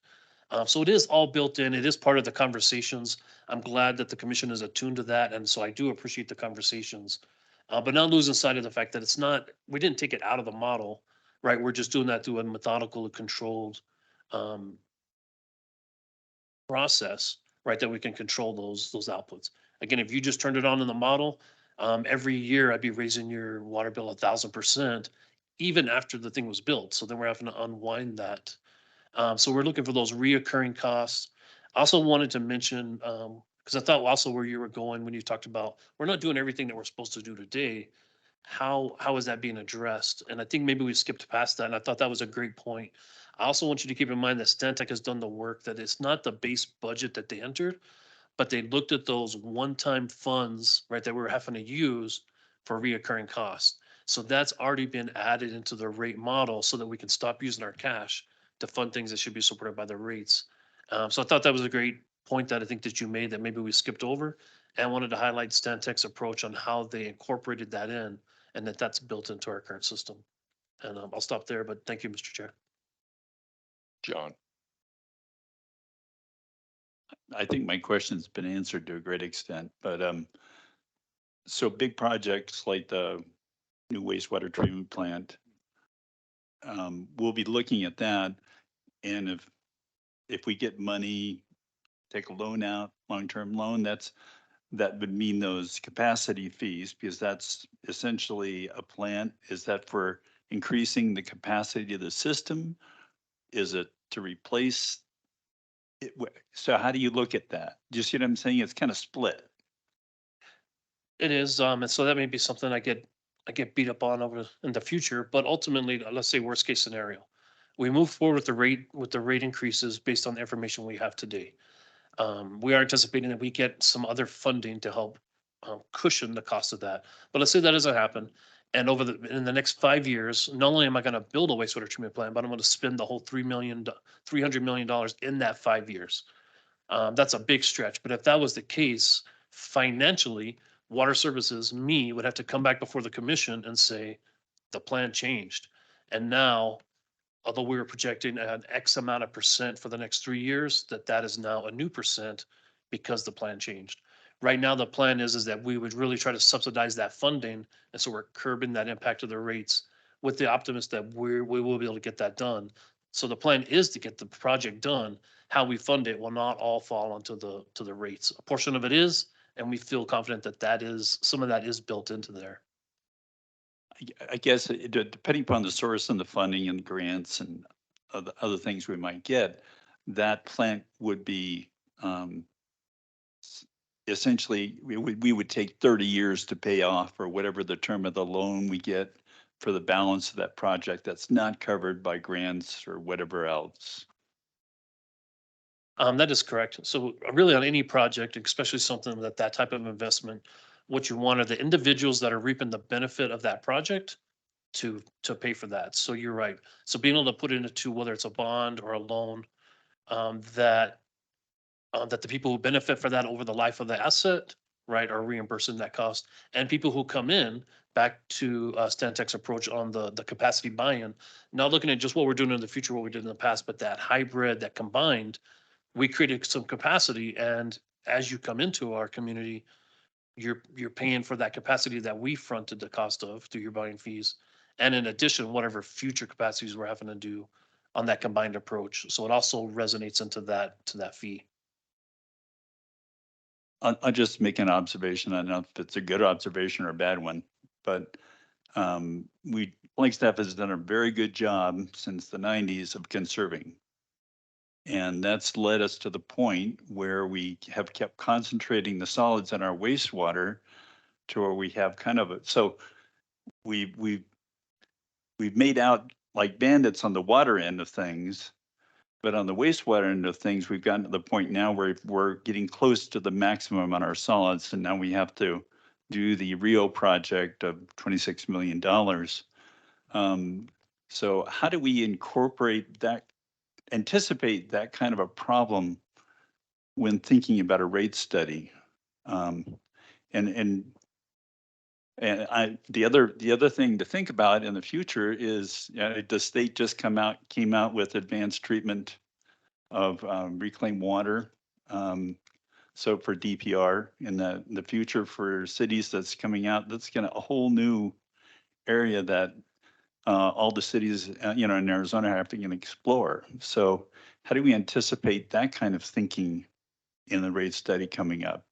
So it is all built in. It is part of the conversations. I'm glad that the commission is attuned to that, and so I do appreciate the conversations. But not losing sight of the fact that we didn't take it out of the model, right? We're just doing that through a methodical, controlled process, right? That we can control those outputs. Again, if you just turned it on in the model, every year I'd be raising your water bill 1,000%, even after the thing was built. So then we're having to unwind that. So we're looking for those reoccurring costs. I also wanted to mention, because I thought also where you were going when you talked about we're not doing everything that we're supposed to do today. How is that being addressed? And I think maybe we skipped past that. And I thought that was a great point. I also want you to keep in mind that Stantec has done the work, that it's not the base budget that they entered, but they looked at those one-time funds, right, that we were having to use for reoccurring costs. So that's already been added into the rate model so that we can stop using our cash to fund things that should be supported by the rates. So I thought that was a great point that I think that you made that maybe we skipped over. And I wanted to highlight Stantec's approach on how they incorporated that in and that that's built into our current system. And I'll stop there, but thank you, Mr. Chair. John. I think my question's been answered to a great extent, but, so big projects like the new wastewater treatment plant, we'll be looking at that. And if we get money, take a loan out, long-term loan, that would mean those capacity fees, because that's essentially a plant. Is that for increasing the capacity of the system? Is it to replace it? So how do you look at that? Do you see what I'm saying? It's kind of split. It is, and so that may be something I get beat up on over in the future, but ultimately, let's say worst case scenario. We move forward with the rate increases based on the information we have today. We are anticipating that we get some other funding to help cushion the cost of that. But let's say that doesn't happen. And in the next 5 years, not only am I going to build a wastewater treatment plant, but I'm going to spend the whole $300 million in that 5 years. That's a big stretch. But if that was the case, financially, Water Services, me, would have to come back before the commission and say, the plan changed. And now, although we were projecting an X amount of percent for the next 3 years, that is now a new percent because the plan changed. Right now, the plan is that we would really try to subsidize that funding. And so we're curbing that impact of the rates with the optimist that we will be able to get that done. So the plan is to get the project done. How we fund it will not all fall onto the rates. A portion of it is, and we feel confident that some of that is built into there. I guess depending upon the source and the funding and grants and other things we might get, that plant would be essentially, we would take 30 years to pay off, or whatever the term of the loan we get for the balance of that project that's not covered by grants or whatever else. That is correct. So really on any project, especially something that type of investment, what you want are the individuals that are reaping the benefit of that project to pay for that. So you're right. So being able to put it into whether it's a bond or a loan, that that the people who benefit for that over the life of the asset, right, are reimbursing that cost. And people who come in, back to Stantec's approach on the capacity buy-in, not looking at just what we're doing in the future, what we did in the past, but that hybrid, that combined, we created some capacity. And as you come into our community, you're paying for that capacity that we fronted the cost of through your buying fees. And in addition, whatever future capacities we're having to do on that combined approach. So it also resonates into that fee. I'll just make an observation. I don't know if it's a good observation or a bad one, but Flagstaff has done a very good job since the 90s of conserving. And that's led us to the point where we have kept concentrating the solids in our wastewater to where we have kind of so we've made out like bandits on the water end of things, but on the wastewater end of things, we've gotten to the point now where we're getting close to the maximum on our solids, and now we have to do the Rio project of $26 million. So how do we anticipate that kind of a problem when thinking about a rate study? The other thing to think about in the future is, the state just came out with advanced treatment of reclaimed water. So for DPR in the future for cities that's coming out, that's a whole new area that all the cities, in Arizona have to explore. So how do we anticipate that kind of thinking in the rate study coming up?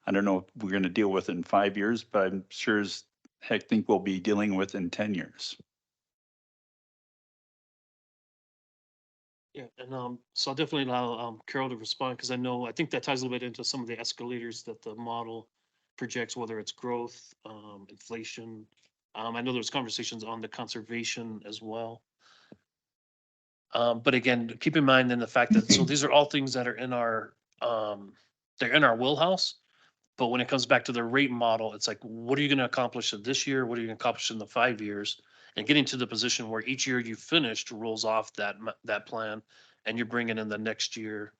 I don't know if we're going to deal with it in 5 years, but I'm sure as heck think we'll be dealing with in 10 years. Yeah, and so I'll definitely allow Carol to respond because I think that ties a little bit into some of the escalators that the model projects, whether it's growth, inflation. I know there's conversations on the conservation as well. But again, keep in mind then the fact that so these are all things that are in our they're in our wheelhouse. But when it comes back to the rate model, it's like, what are you going to accomplish in this year? What are you going to accomplish in the 5 years? And getting to the position where each year you finished rolls off that plan, and you're bringing in the next year,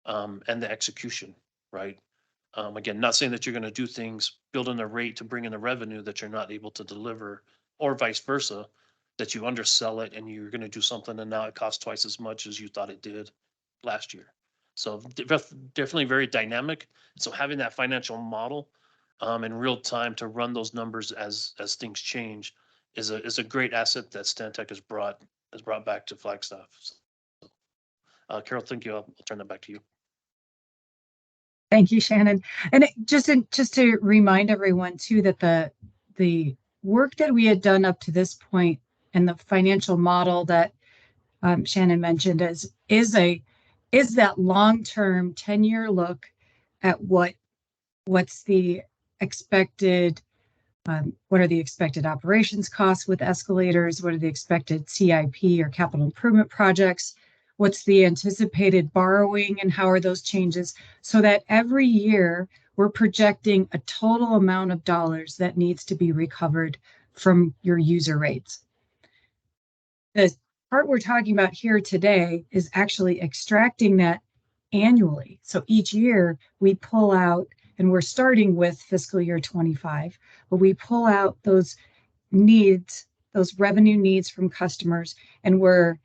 and the execution, right? Again, not saying that you're going to do things, build in a rate to bring in the revenue that you're not able to deliver, or vice versa, that you undersell it and you're going to do something and now it costs twice as much as you thought it did last year. So definitely very dynamic. So having that financial model, in real time to run those numbers as things change is a great asset that Stantec has brought back to Flagstaff. So, Carol, thank you. I'll turn that back to you. Thank you, Shannon. And just to remind everyone too, that the work that we had done up to this point and the financial model that Shannon mentioned is that long-term 10-year look at what's the expected, what are the expected operations costs with escalators? What are the expected CIP or capital improvement projects? What's the anticipated borrowing and how are those changes? So that every year we're projecting a total amount of dollars that needs to be recovered from your user rates. The part we're talking about here today is actually extracting that annually. So each year we pull out, and we're starting with fiscal year 25, but we pull out those needs, those revenue needs from customers, and we're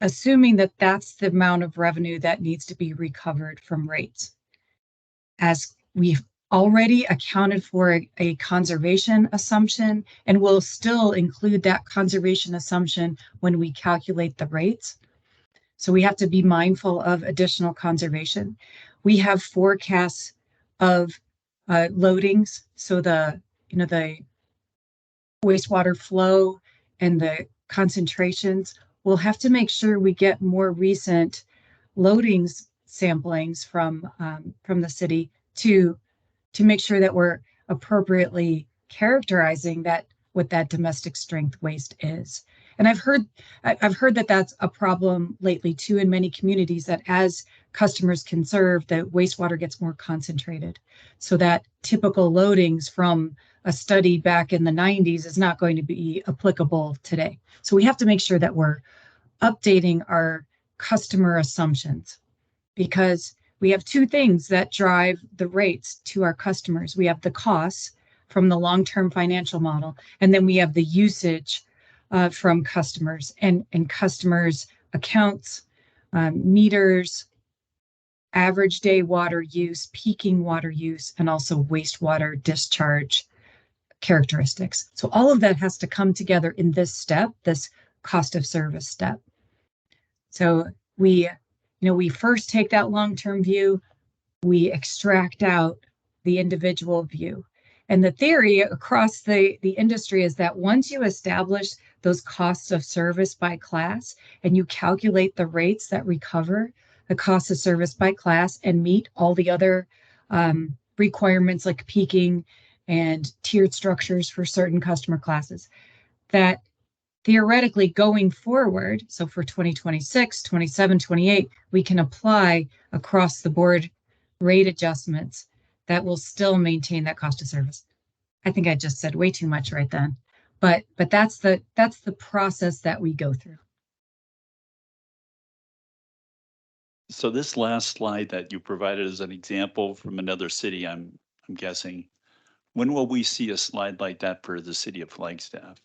assuming that that's the amount of revenue that needs to be recovered from rates. As we've already accounted for a conservation assumption, and we'll still include that conservation assumption when we calculate the rates. So we have to be mindful of additional conservation. We have forecasts of loadings. So the wastewater flow and the concentrations, we'll have to make sure we get more recent loadings samplings from the city to make sure that we're appropriately characterizing that what that domestic strength waste is. And I've heard that that's a problem lately too in many communities, that as customers conserve, the wastewater gets more concentrated. So that typical loadings from a study back in the 90s is not going to be applicable today. So we have to make sure that we're updating our customer assumptions, because we have two things that drive the rates to our customers. We have the costs from the long-term financial model, and then we have the usage from customers and customers' accounts, meters, average day water use, peaking water use, and also wastewater discharge characteristics. So all of that has to come together in this step, this cost of service step. So we first take that long-term view, we extract out the individual view. And the theory across the industry is that once you establish those costs of service by class and you calculate the rates that recover the cost of service by class and meet all the other requirements like peaking and tiered structures for certain customer classes, that theoretically going forward, so for 2026, 27, 28, we can apply across the board rate adjustments that will still maintain that cost of service. I think I just said way too much right then, but that's the process that we go through. So this last slide that you provided as an example from another city, I'm guessing, when will we see a slide like that for the city of Flagstaff?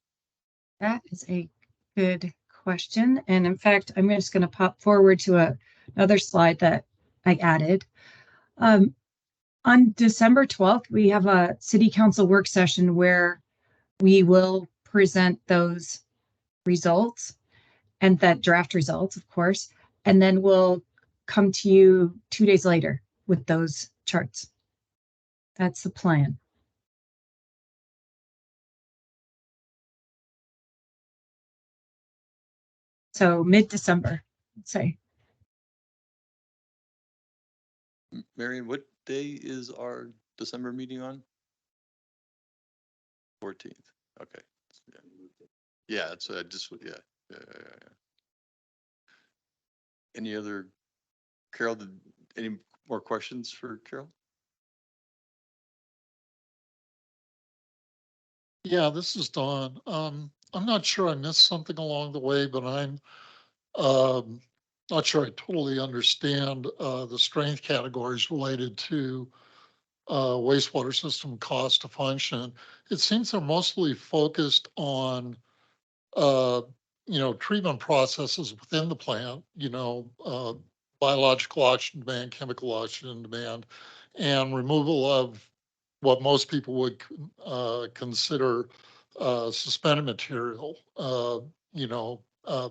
That is a good question. And in fact, I'm just going to pop forward to another slide that I added. On December 12th, we have a city council work session where we will present those results and that draft results, of course, and then we'll come to you 2 days later with those charts. That's the plan. So mid-December, let's say. Marion, what day is our December meeting on? 14th. Okay. Yeah, it's just, yeah. Any other, Carol, any more questions for Carol? Yeah, this is Don. I'm not sure I missed something along the way, but I'm um, not sure I totally understand the strength categories related to wastewater system cost to function. It seems they're mostly focused on uh, treatment processes within the plant, biological oxygen demand, chemical oxygen demand, and removal of what most people would consider suspended material,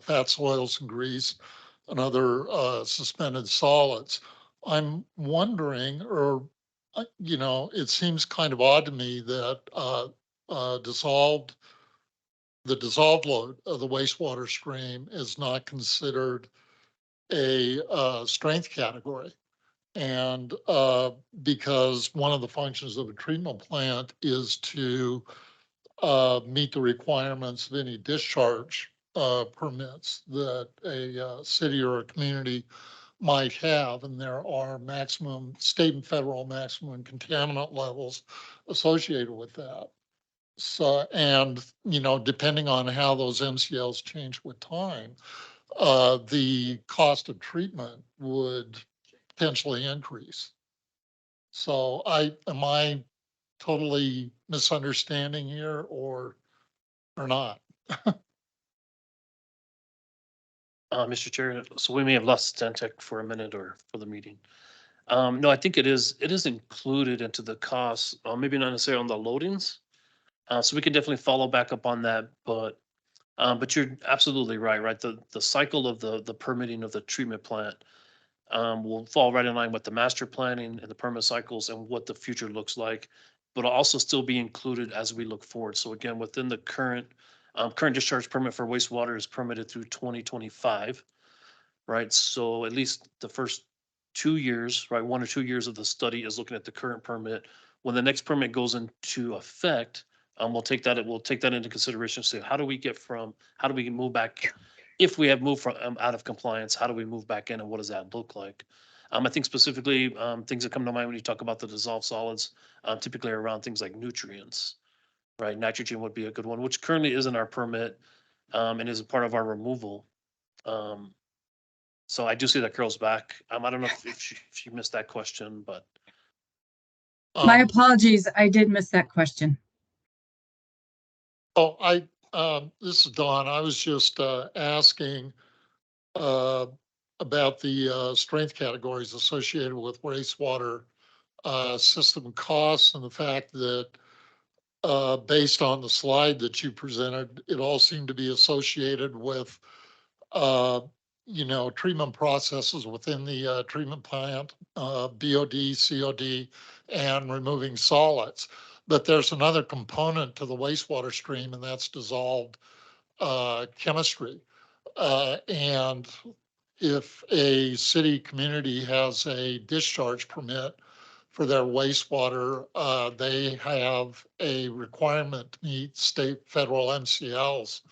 fats, oils, and grease, and other suspended solids. I'm wondering, or, it seems kind of odd to me that dissolved the dissolved load of the wastewater stream is not considered a strength category. And because one of the functions of a treatment plant is to meet the requirements of any discharge permits that a city or a community might have. And there are maximum state and federal maximum contaminant levels associated with that. So, and, depending on how those MCLs change with time, the cost of treatment would potentially increase. So am I totally misunderstanding here or not? Mr. Chair, so we may have lost Stantec for a minute or for the meeting. No, I think it is included into the costs, maybe not necessarily on the loadings. So we can definitely follow back up on that, but you're absolutely right? The cycle of the permitting of the treatment plant will fall right in line with the master planning and the permit cycles and what the future looks like, but also still be included as we look forward. So again, within the current discharge permit for wastewater is permitted through 2025, right? So at least the first 2 years, right, 1 or 2 years of the study is looking at the current permit. When the next permit goes into effect, we'll take that into consideration. Say, how do we move back? If we have moved from out of compliance, how do we move back in, and what does that look like? I think specifically things that come to mind when you talk about the dissolved solids, typically around things like nutrients, right? Nitrogen would be a good one, which currently is in our permit and is a part of our removal. Um, so I do see that Carol's back. I don't know if she missed that question, but My Um, apologies. I did miss that question. oh, this is Don. I was just asking uh, about the strength categories associated with wastewater system costs and the fact that based on the slide that you presented, it all seemed to be associated with, uh, treatment processes within the treatment plant, BOD, COD, and removing solids. But there's another component to the wastewater stream, and that's dissolved chemistry. And if a city community has a discharge permit for their wastewater, they have a requirement to meet state, federal MCLs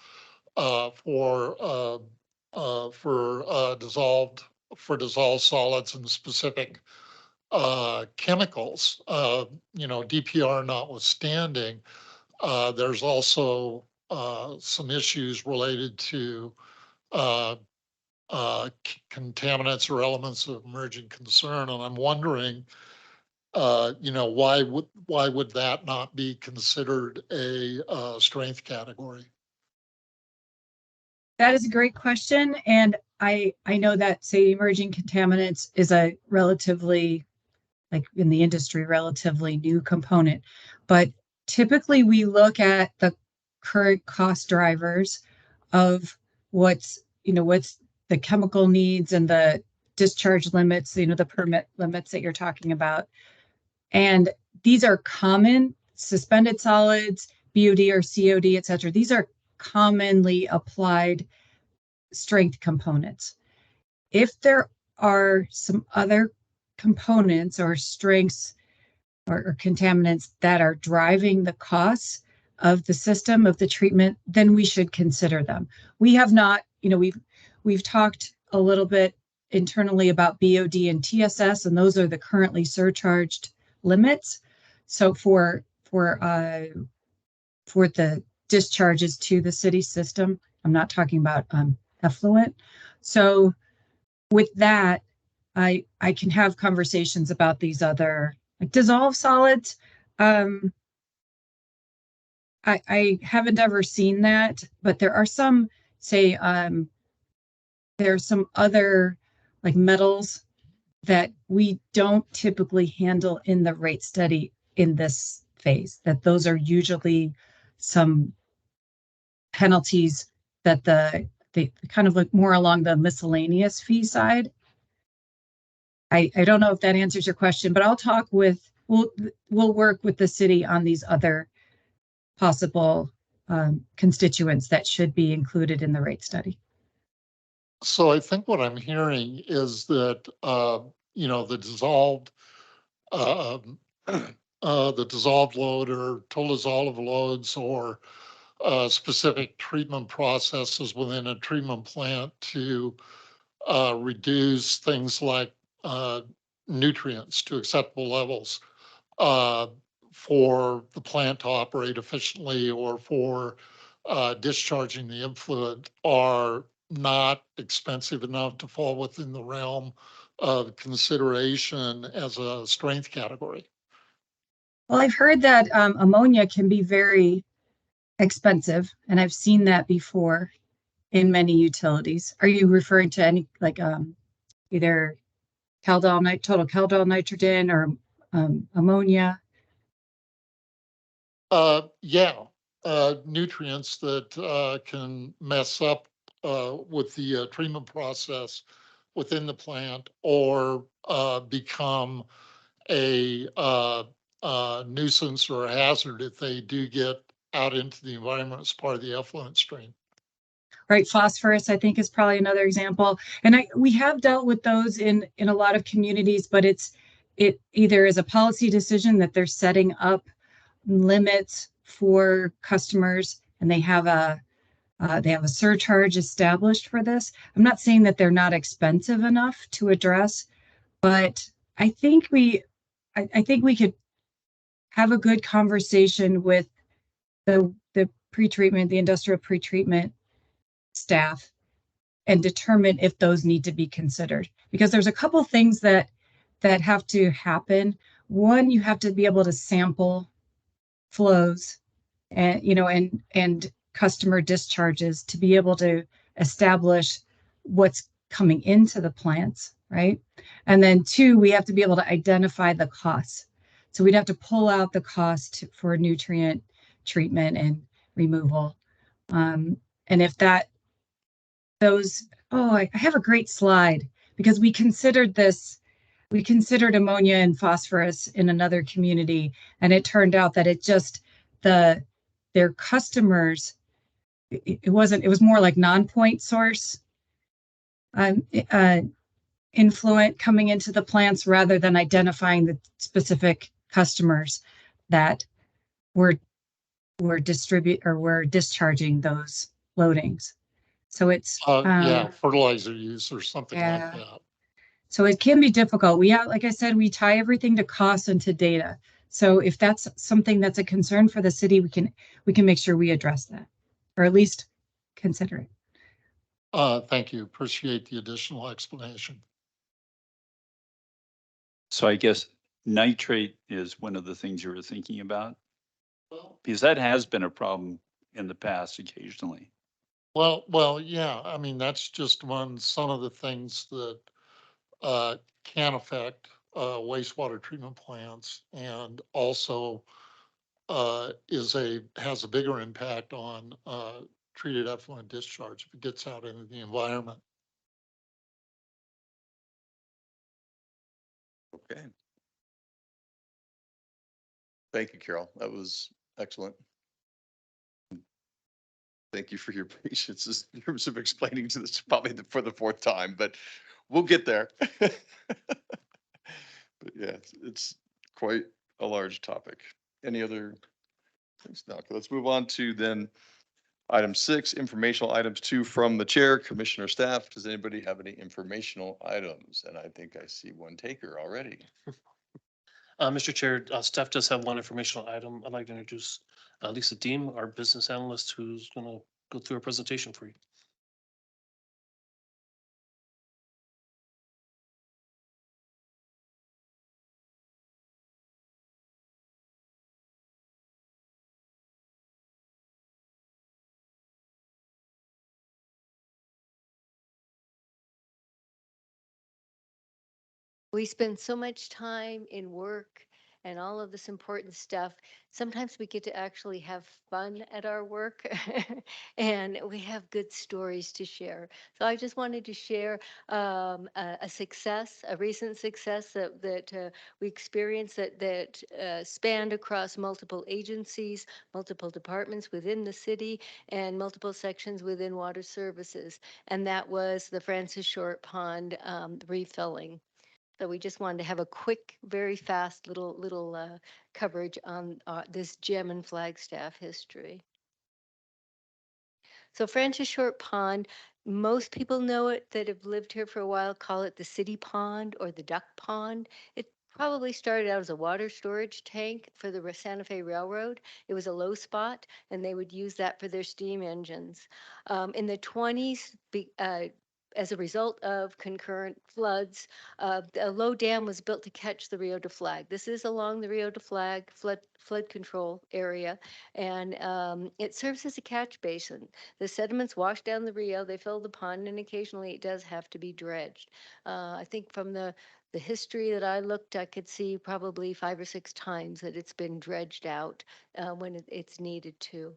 for dissolved solids and specific chemicals. DPR notwithstanding, there's also some issues related to uh, contaminants or elements of emerging concern, and I'm wondering, why would that not be considered a strength category? That is a great question. And I know that, say, emerging contaminants is a relatively, like in the industry, relatively new component. But typically we look at the current cost drivers of what's the chemical needs and the discharge limits, the permit limits that you're talking about. And these are common suspended solids, BOD or COD, et cetera. These are commonly applied strength components. If there are some other components or strengths or contaminants that are driving the costs of the system of the treatment, then we should consider them. We have not, we've talked a little bit internally about BOD and TSS, and those are the currently surcharged limits. So for for the discharges to the city system. I'm not talking about effluent. So with that, I can have conversations about these other like dissolved solids. I haven't ever seen that, but there are some, say, there's some other like metals that we don't typically handle in the rate study in this phase, that those are usually some penalties that they kind of look more along the miscellaneous fee side. I don't know if that answers your question, but I'll talk with, we'll work with the city on these other possible constituents that should be included in the rate study. So I think what I'm hearing is that, the dissolved load or total dissolved loads or specific treatment processes within a treatment plant to reduce things like nutrients to acceptable levels for the plant to operate efficiently or for discharging the effluent are not expensive enough to fall within the realm of consideration as a strength category. Well, I've heard that ammonia can be very expensive, and I've seen that before in many utilities. Are you referring to any like either total Caldol nitrogen or ammonia? Yeah, nutrients that can mess up with the treatment process within the plant or become a nuisance or a hazard if they do get out into the environment as part of the effluent stream. Right, phosphorus I think is probably another example, and we have dealt with those in a lot of communities, but it either is a policy decision that they're setting up limits for customers and they have a surcharge established for this. I'm not saying that they're not expensive enough to address, but I think I think we could have a good conversation with the pretreatment, the industrial pretreatment staff and determine if those need to be considered. Because there's a couple things that have to happen. One, you have to be able to sample flows and and customer discharges to be able to establish what's coming into the plants, right? And then two, we have to be able to identify the costs. So we'd have to pull out the cost for nutrient treatment and removal. And if that I have a great slide because we considered ammonia and phosphorus in another community, and it turned out that their customers, it was more like non-point source influent coming into the plants rather than identifying the specific customers that were discharging those loadings. So it's Fertilizer use or something like that. So it can be difficult. Like I said, we tie everything to costs and to data. So if that's something that's a concern for the city, we can make sure we address that, or at least consider it. Thank you. Appreciate the additional explanation. So I guess nitrate is one of the things you were thinking about? Because that has been a problem in the past occasionally. Well, yeah. I mean, that's just some of the things that can affect wastewater treatment plants, and also has a bigger impact on treated effluent discharge if it gets out into the environment. Okay. Thank you, Carol. That was excellent. Thank you for your patience in terms of explaining to this probably for the fourth time, but we'll get there. But yeah, it's quite a large topic. Any other things? No, okay, let's move on to then item 6, informational items 2 from the chair, commissioner staff. Does anybody have any informational items? And I think I see one taker already. Mr. Chair, staff does have one informational item I'd like to introduce Lisa Deem, our business analyst, who's gonna go through a presentation for you. We spend so much time in work and all of this important stuff. Sometimes we get to actually have fun at our work and we have good stories to share. So I just wanted to share a success, a recent success that we experienced that spanned across multiple agencies, multiple departments within the city, and multiple sections within water services. And that was the Francis Short Pond refilling. So we just wanted to have a quick, very fast little coverage on this gem in Flagstaff history. So Francis Short Pond, most people know it that have lived here for a while, call it the city pond or the duck pond. It probably started out as a water storage tank for the Santa Fe Railroad. It was a low spot, and they would use that for their steam engines. In the 20s, as a result of concurrent floods, a low dam was built to catch the Rio de Flag. This is along the Rio de Flag flood control area, and it serves as a catch basin. The sediments wash down the Rio, they fill the pond, and occasionally it does have to be dredged. I think from the history that I looked, I could see probably 5 or 6 times that it's been dredged out when it's needed to.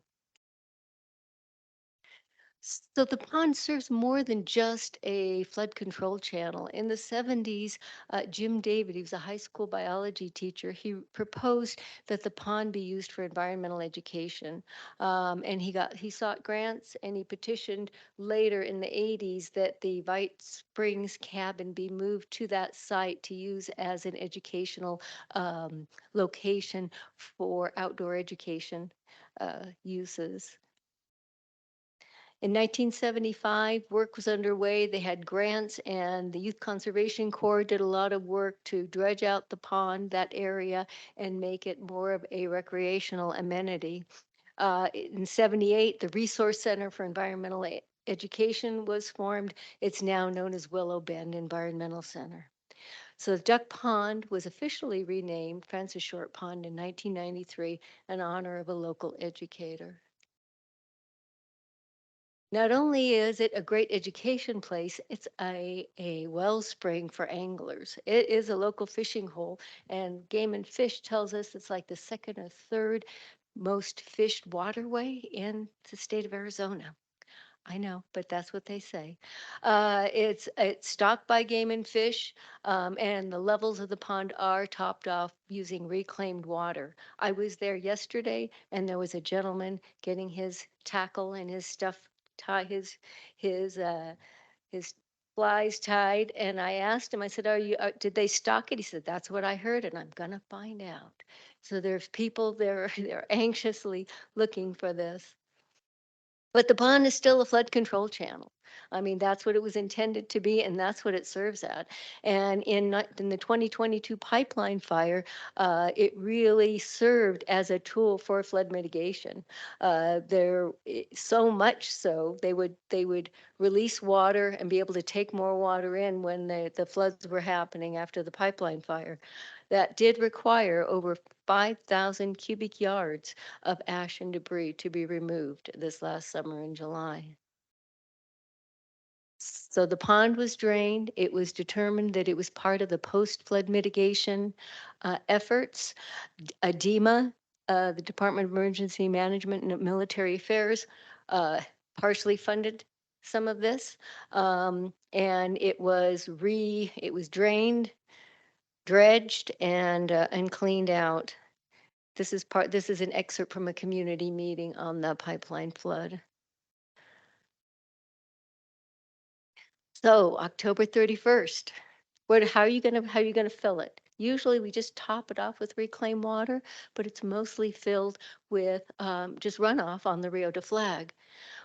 So the pond serves more than just a flood control channel. In the 70s, Jim David, he was a high school biology teacher, he proposed that the pond be used for environmental education. And he sought grants and he petitioned later in the 80s that the White Springs cabin be moved to that site to use as an educational location for outdoor education uses. In 1975, work was underway. They had grants, and the Youth Conservation Corps did a lot of work to dredge out the pond, that area, and make it more of a recreational amenity. In 78, the Resource Center for Environmental Education was formed. It's now known as Willow Bend Environmental Center. So the Duck Pond was officially renamed Francis Short Pond in 1993 in honor of a local educator. Not only is it a great education place, it's a wellspring for anglers. It is a local fishing hole, and Game and Fish tells us it's like the second or third most fished waterway in the state of Arizona. I know, but that's what they say. It's stocked by Game and Fish, and the levels of the pond are topped off using reclaimed water. I was there yesterday, and there was a gentleman getting his tackle and his stuff, tie his his flies tied, and I asked him. I said, "Are you? Did they stock it?" He said, "That's what I heard, and I'm gonna find out." So there's people there; they're anxiously looking for this. But the pond is still a flood control channel. I mean, that's what it was intended to be, and that's what it serves at. And in the 2022 pipeline fire, it really served as a tool for flood mitigation. So much so they would release water and be able to take more water in when the floods were happening after the pipeline fire. That did require over 5,000 cubic yards of ash and debris to be removed this last summer in July. So the pond was drained. It was determined that it was part of the post-flood mitigation efforts. DEMA, the Department of Emergency Management and Military Affairs, partially funded some of this. And it was drained, dredged, and cleaned out. This is an excerpt from a community meeting on the pipeline flood. So October 31st, how are you gonna fill it? Usually we just top it off with reclaimed water, but it's mostly filled with just runoff on the Rio de Flag.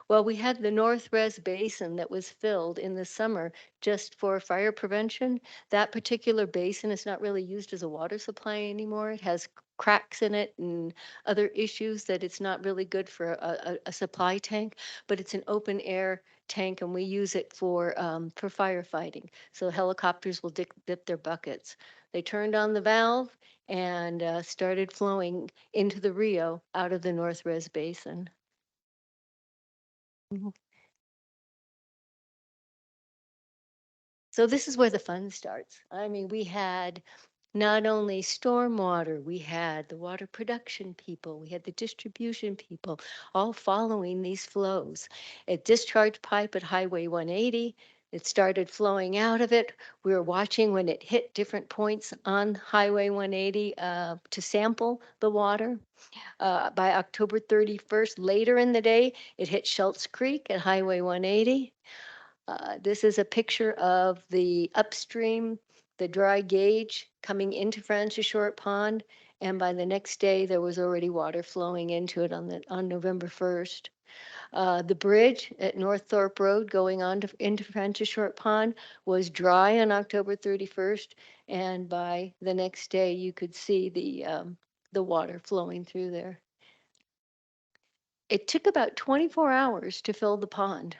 Well, we had the North Res Basin that was filled in the summer just for fire prevention. That particular basin is not really used as a water supply anymore. It has cracks in it and other issues that it's not really good for a supply tank, but it's an open air tank and we use it for firefighting. So helicopters will dip their buckets. They turned on the valve and started flowing into the Rio out of the North Res Basin. Mhm. So this is where the fun starts. I mean, we had not only stormwater, we had the water production people, we had the distribution people, all following these flows. A discharge pipe at Highway 180, it started flowing out of it. We were watching when it hit different points on Highway 180 to sample the water. By October 31st, later in the day, it hit Schultz Creek at Highway 180. This is a picture of the upstream, the dry gauge coming into Francis Short Pond. And by the next day, there was already water flowing into it on November 1st. The bridge at North Thorpe Road going into Francis Short Pond was dry on October 31st. And by the next day, you could see the water flowing through there. It took about 24 hours to fill the pond.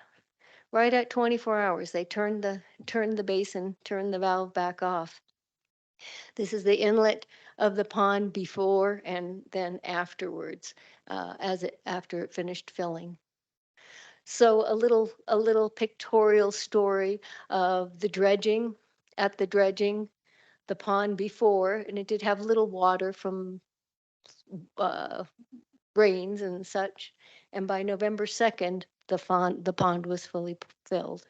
Right at 24 hours, they turned the basin, turned the valve back off. This is the inlet of the pond before and then afterwards, after it finished filling. So a little pictorial story of the dredging, at the dredging, the pond before, and it did have little water from uh, rains and such. And by November 2nd, the pond was fully filled.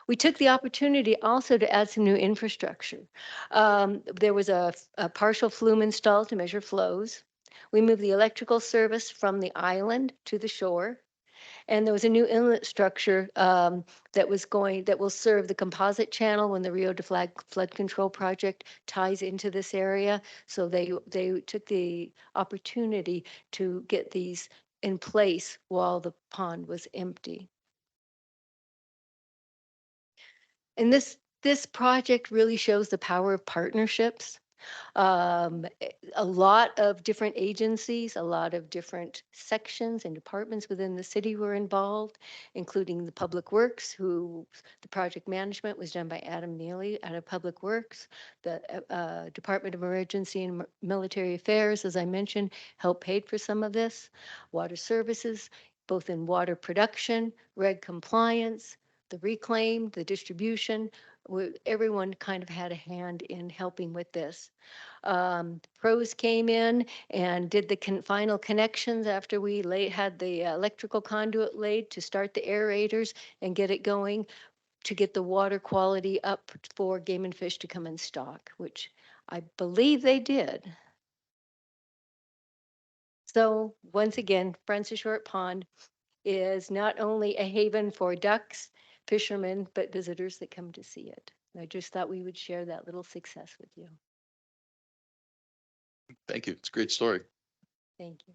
We took the opportunity also to add some new infrastructure. There was a partial flume installed to measure flows. We moved the electrical service from the island to the shore. And there was a new inlet structure that will serve the composite channel when the Rio de Flood Control Project ties into this area. So they took the opportunity to get these in place while the pond was empty. And this project really shows the power of partnerships. A lot of different agencies, a lot of different sections and departments within the city were involved, including the Public Works, the project management was done by Adam Neely out of Public Works. The Department of Emergency and Military Affairs, as I mentioned, helped paid for some of this. Water Services, both in water production, reg compliance, the reclaim, the distribution, everyone kind of had a hand in helping with this. Pros came in and did the final connections after we had the electrical conduit laid to start the aerators and get it going to get the water quality up for Game and Fish to come and stock, which I believe they did. So once again, Francis Short Pond is not only a haven for ducks, fishermen, but visitors that come to see it. I just thought we would share that little success with you. Thank you. It's a great story. Thank you.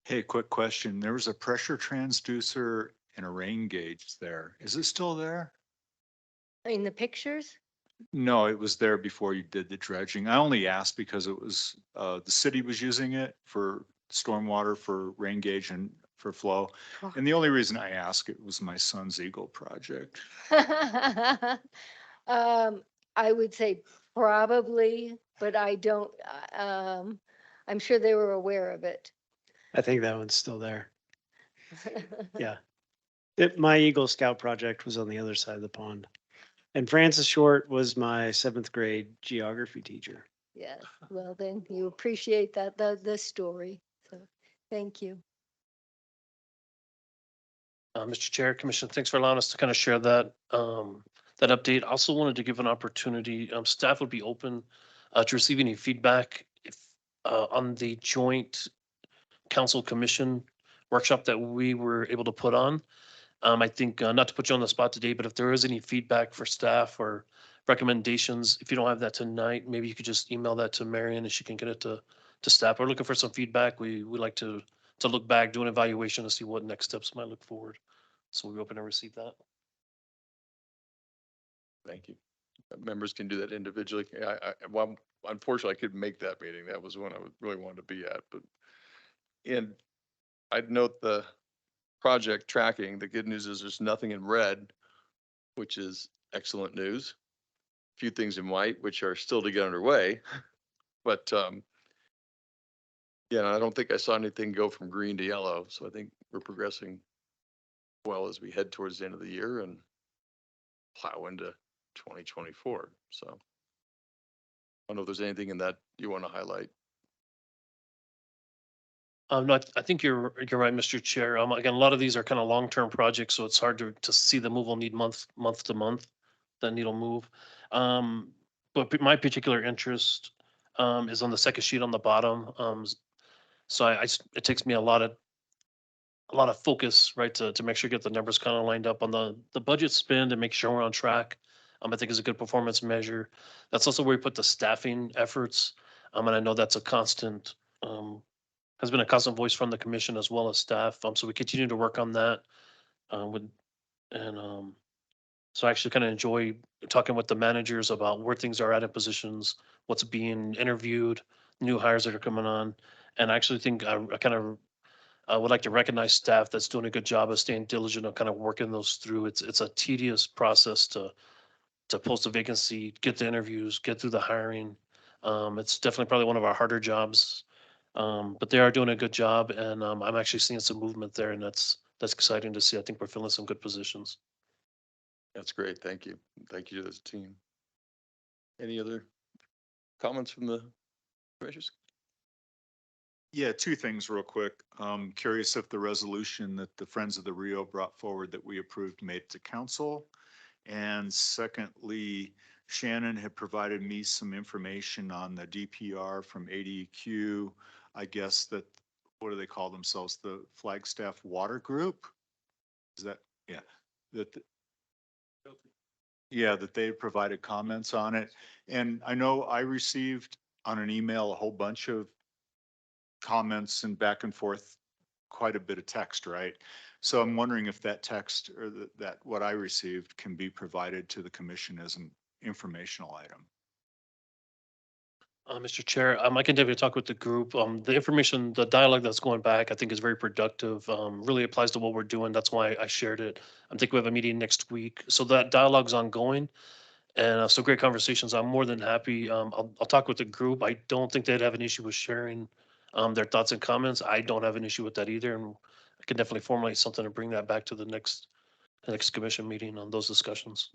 Hey, quick question. There was a pressure transducer and a rain gauge there. Is it still there? In the pictures? No, it was there before you did the dredging. I only asked because it was, the city was using it for stormwater, for rain gauge and for flow. And the only reason I asked, it was my son's Eagle project. I would say probably, but I don't, I'm sure they were aware of it. I think that one's still there. Yeah. My Eagle Scout project was on the other side of the pond. And Francis Short was my 7th grade geography teacher. Yes, well then you appreciate the story. So thank you. Mr. Chair, Commission, thanks for allowing us to kind of share that, that update. Also wanted to give an opportunity, staff would be open to receive any feedback if, on the joint council commission workshop that we were able to put on. I think, not to put you on the spot today, but if there is any feedback for staff or recommendations, if you don't have that tonight, maybe you could just email that to Marion and she can get it to staff. We're looking for some feedback. We like to to look back, do an evaluation, and see what next steps might look forward. So we open to receive that. Thank you. Members can do that individually. Well, unfortunately, I couldn't make that meeting. That was one I really wanted to be at, but. And I'd note the project tracking. The good news is there's nothing in red, which is excellent news. A few things in white, which are still to get underway, but, yeah, I don't think I saw anything go from green to yellow, so I think we're progressing well as we head towards the end of the year and plow into 2024, so. I don't know if there's anything in that you want to highlight. No, I think you're right, Mr. Chair. Again, a lot of these are kind of long-term projects, so it's hard to see the move will need month to month, that needle move. But my particular interest, is on the second sheet on the bottom. So it takes me a lot of focus, right, to make sure get the numbers kind of lined up on the budget spend and make sure we're on track. I think is a good performance measure. That's also where we put the staffing efforts. And I know that's a constant, has been a constant voice from the commission as well as staff. So we continue to work on that. With, and, so I actually kind of enjoy talking with the managers about where things are at in positions, what's being interviewed, new hires that are coming on. And I actually think I kind of, I would like to recognize staff that's doing a good job of staying diligent on kind of working those through. It's a tedious process to post a vacancy, get the interviews, get through the hiring. It's definitely probably one of our harder jobs. But they are doing a good job, and I'm actually seeing some movement there, and that's exciting to see. I think we're filling some good positions. That's great. Thank you. Thank you to this team. Any other comments from the commissioners? Yeah, two things real quick. Curious if the resolution that the Friends of the Rio brought forward that we approved made it to council. And secondly, Shannon had provided me some information on the DPR from ADQ. I guess that, what do they call themselves? The Flagstaff Water Group? Is that, yeah, that, yeah, that they provided comments on it. And I know I received on an email a whole bunch of comments and back and forth, quite a bit of text, right? So I'm wondering if that text or that what I received can be provided to the commission as an informational item. Mr. Chair, I can definitely talk with the group. The information, the dialogue that's going back, I think is very productive. Really applies to what we're doing. That's why I shared it. I think we have a meeting next week, so that dialogue's ongoing. And so great conversations. I'm more than happy. I'll talk with the group. I don't think they'd have an issue with sharing their thoughts and comments. I don't have an issue with that either. And I can definitely formulate something to bring that back to the next commission meeting on those discussions.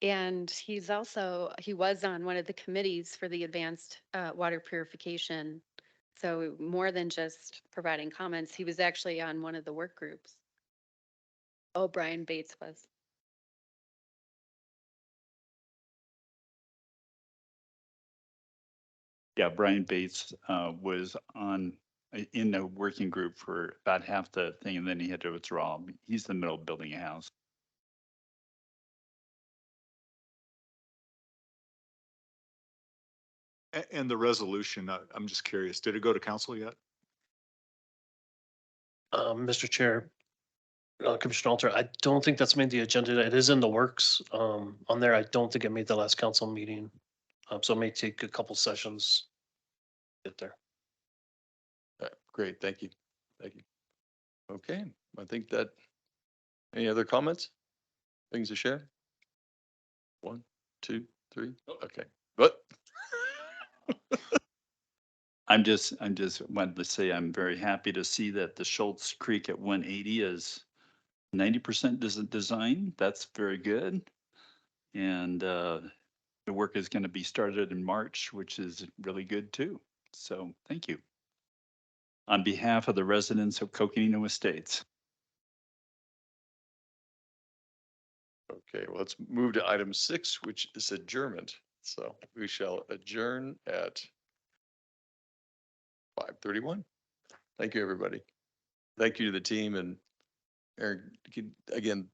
And he was on one of the committees for the advanced water purification. So more than just providing comments, he was actually on one of the work groups. Oh, Brian Bates was. Yeah, Brian Bates was in the working group for about half the thing, and then he had to withdraw. He's in the middle of building a house. And the resolution, I'm just curious, did it go to council yet? Mr. Chair, Commissioner Alter, I don't think that's made the agenda. It is in the works on there. I don't think it made the last council meeting. So it may take a couple sessions to get there. Great, thank you. Thank you. Okay, I think that, any other comments? Things to share? 1, 2, 3, okay, but. I'm just wanted to say I'm very happy to see that the Schultz Creek at 180 is 90% design. That's very good. And the work is going to be started in March, which is really good too. So thank you. On behalf of the residents of Coconino Estates. Okay, well, let's move to item 6, which is adjournment. So we shall adjourn at 5:31. Thank you, everybody. Thank you to the team and Aaron, again,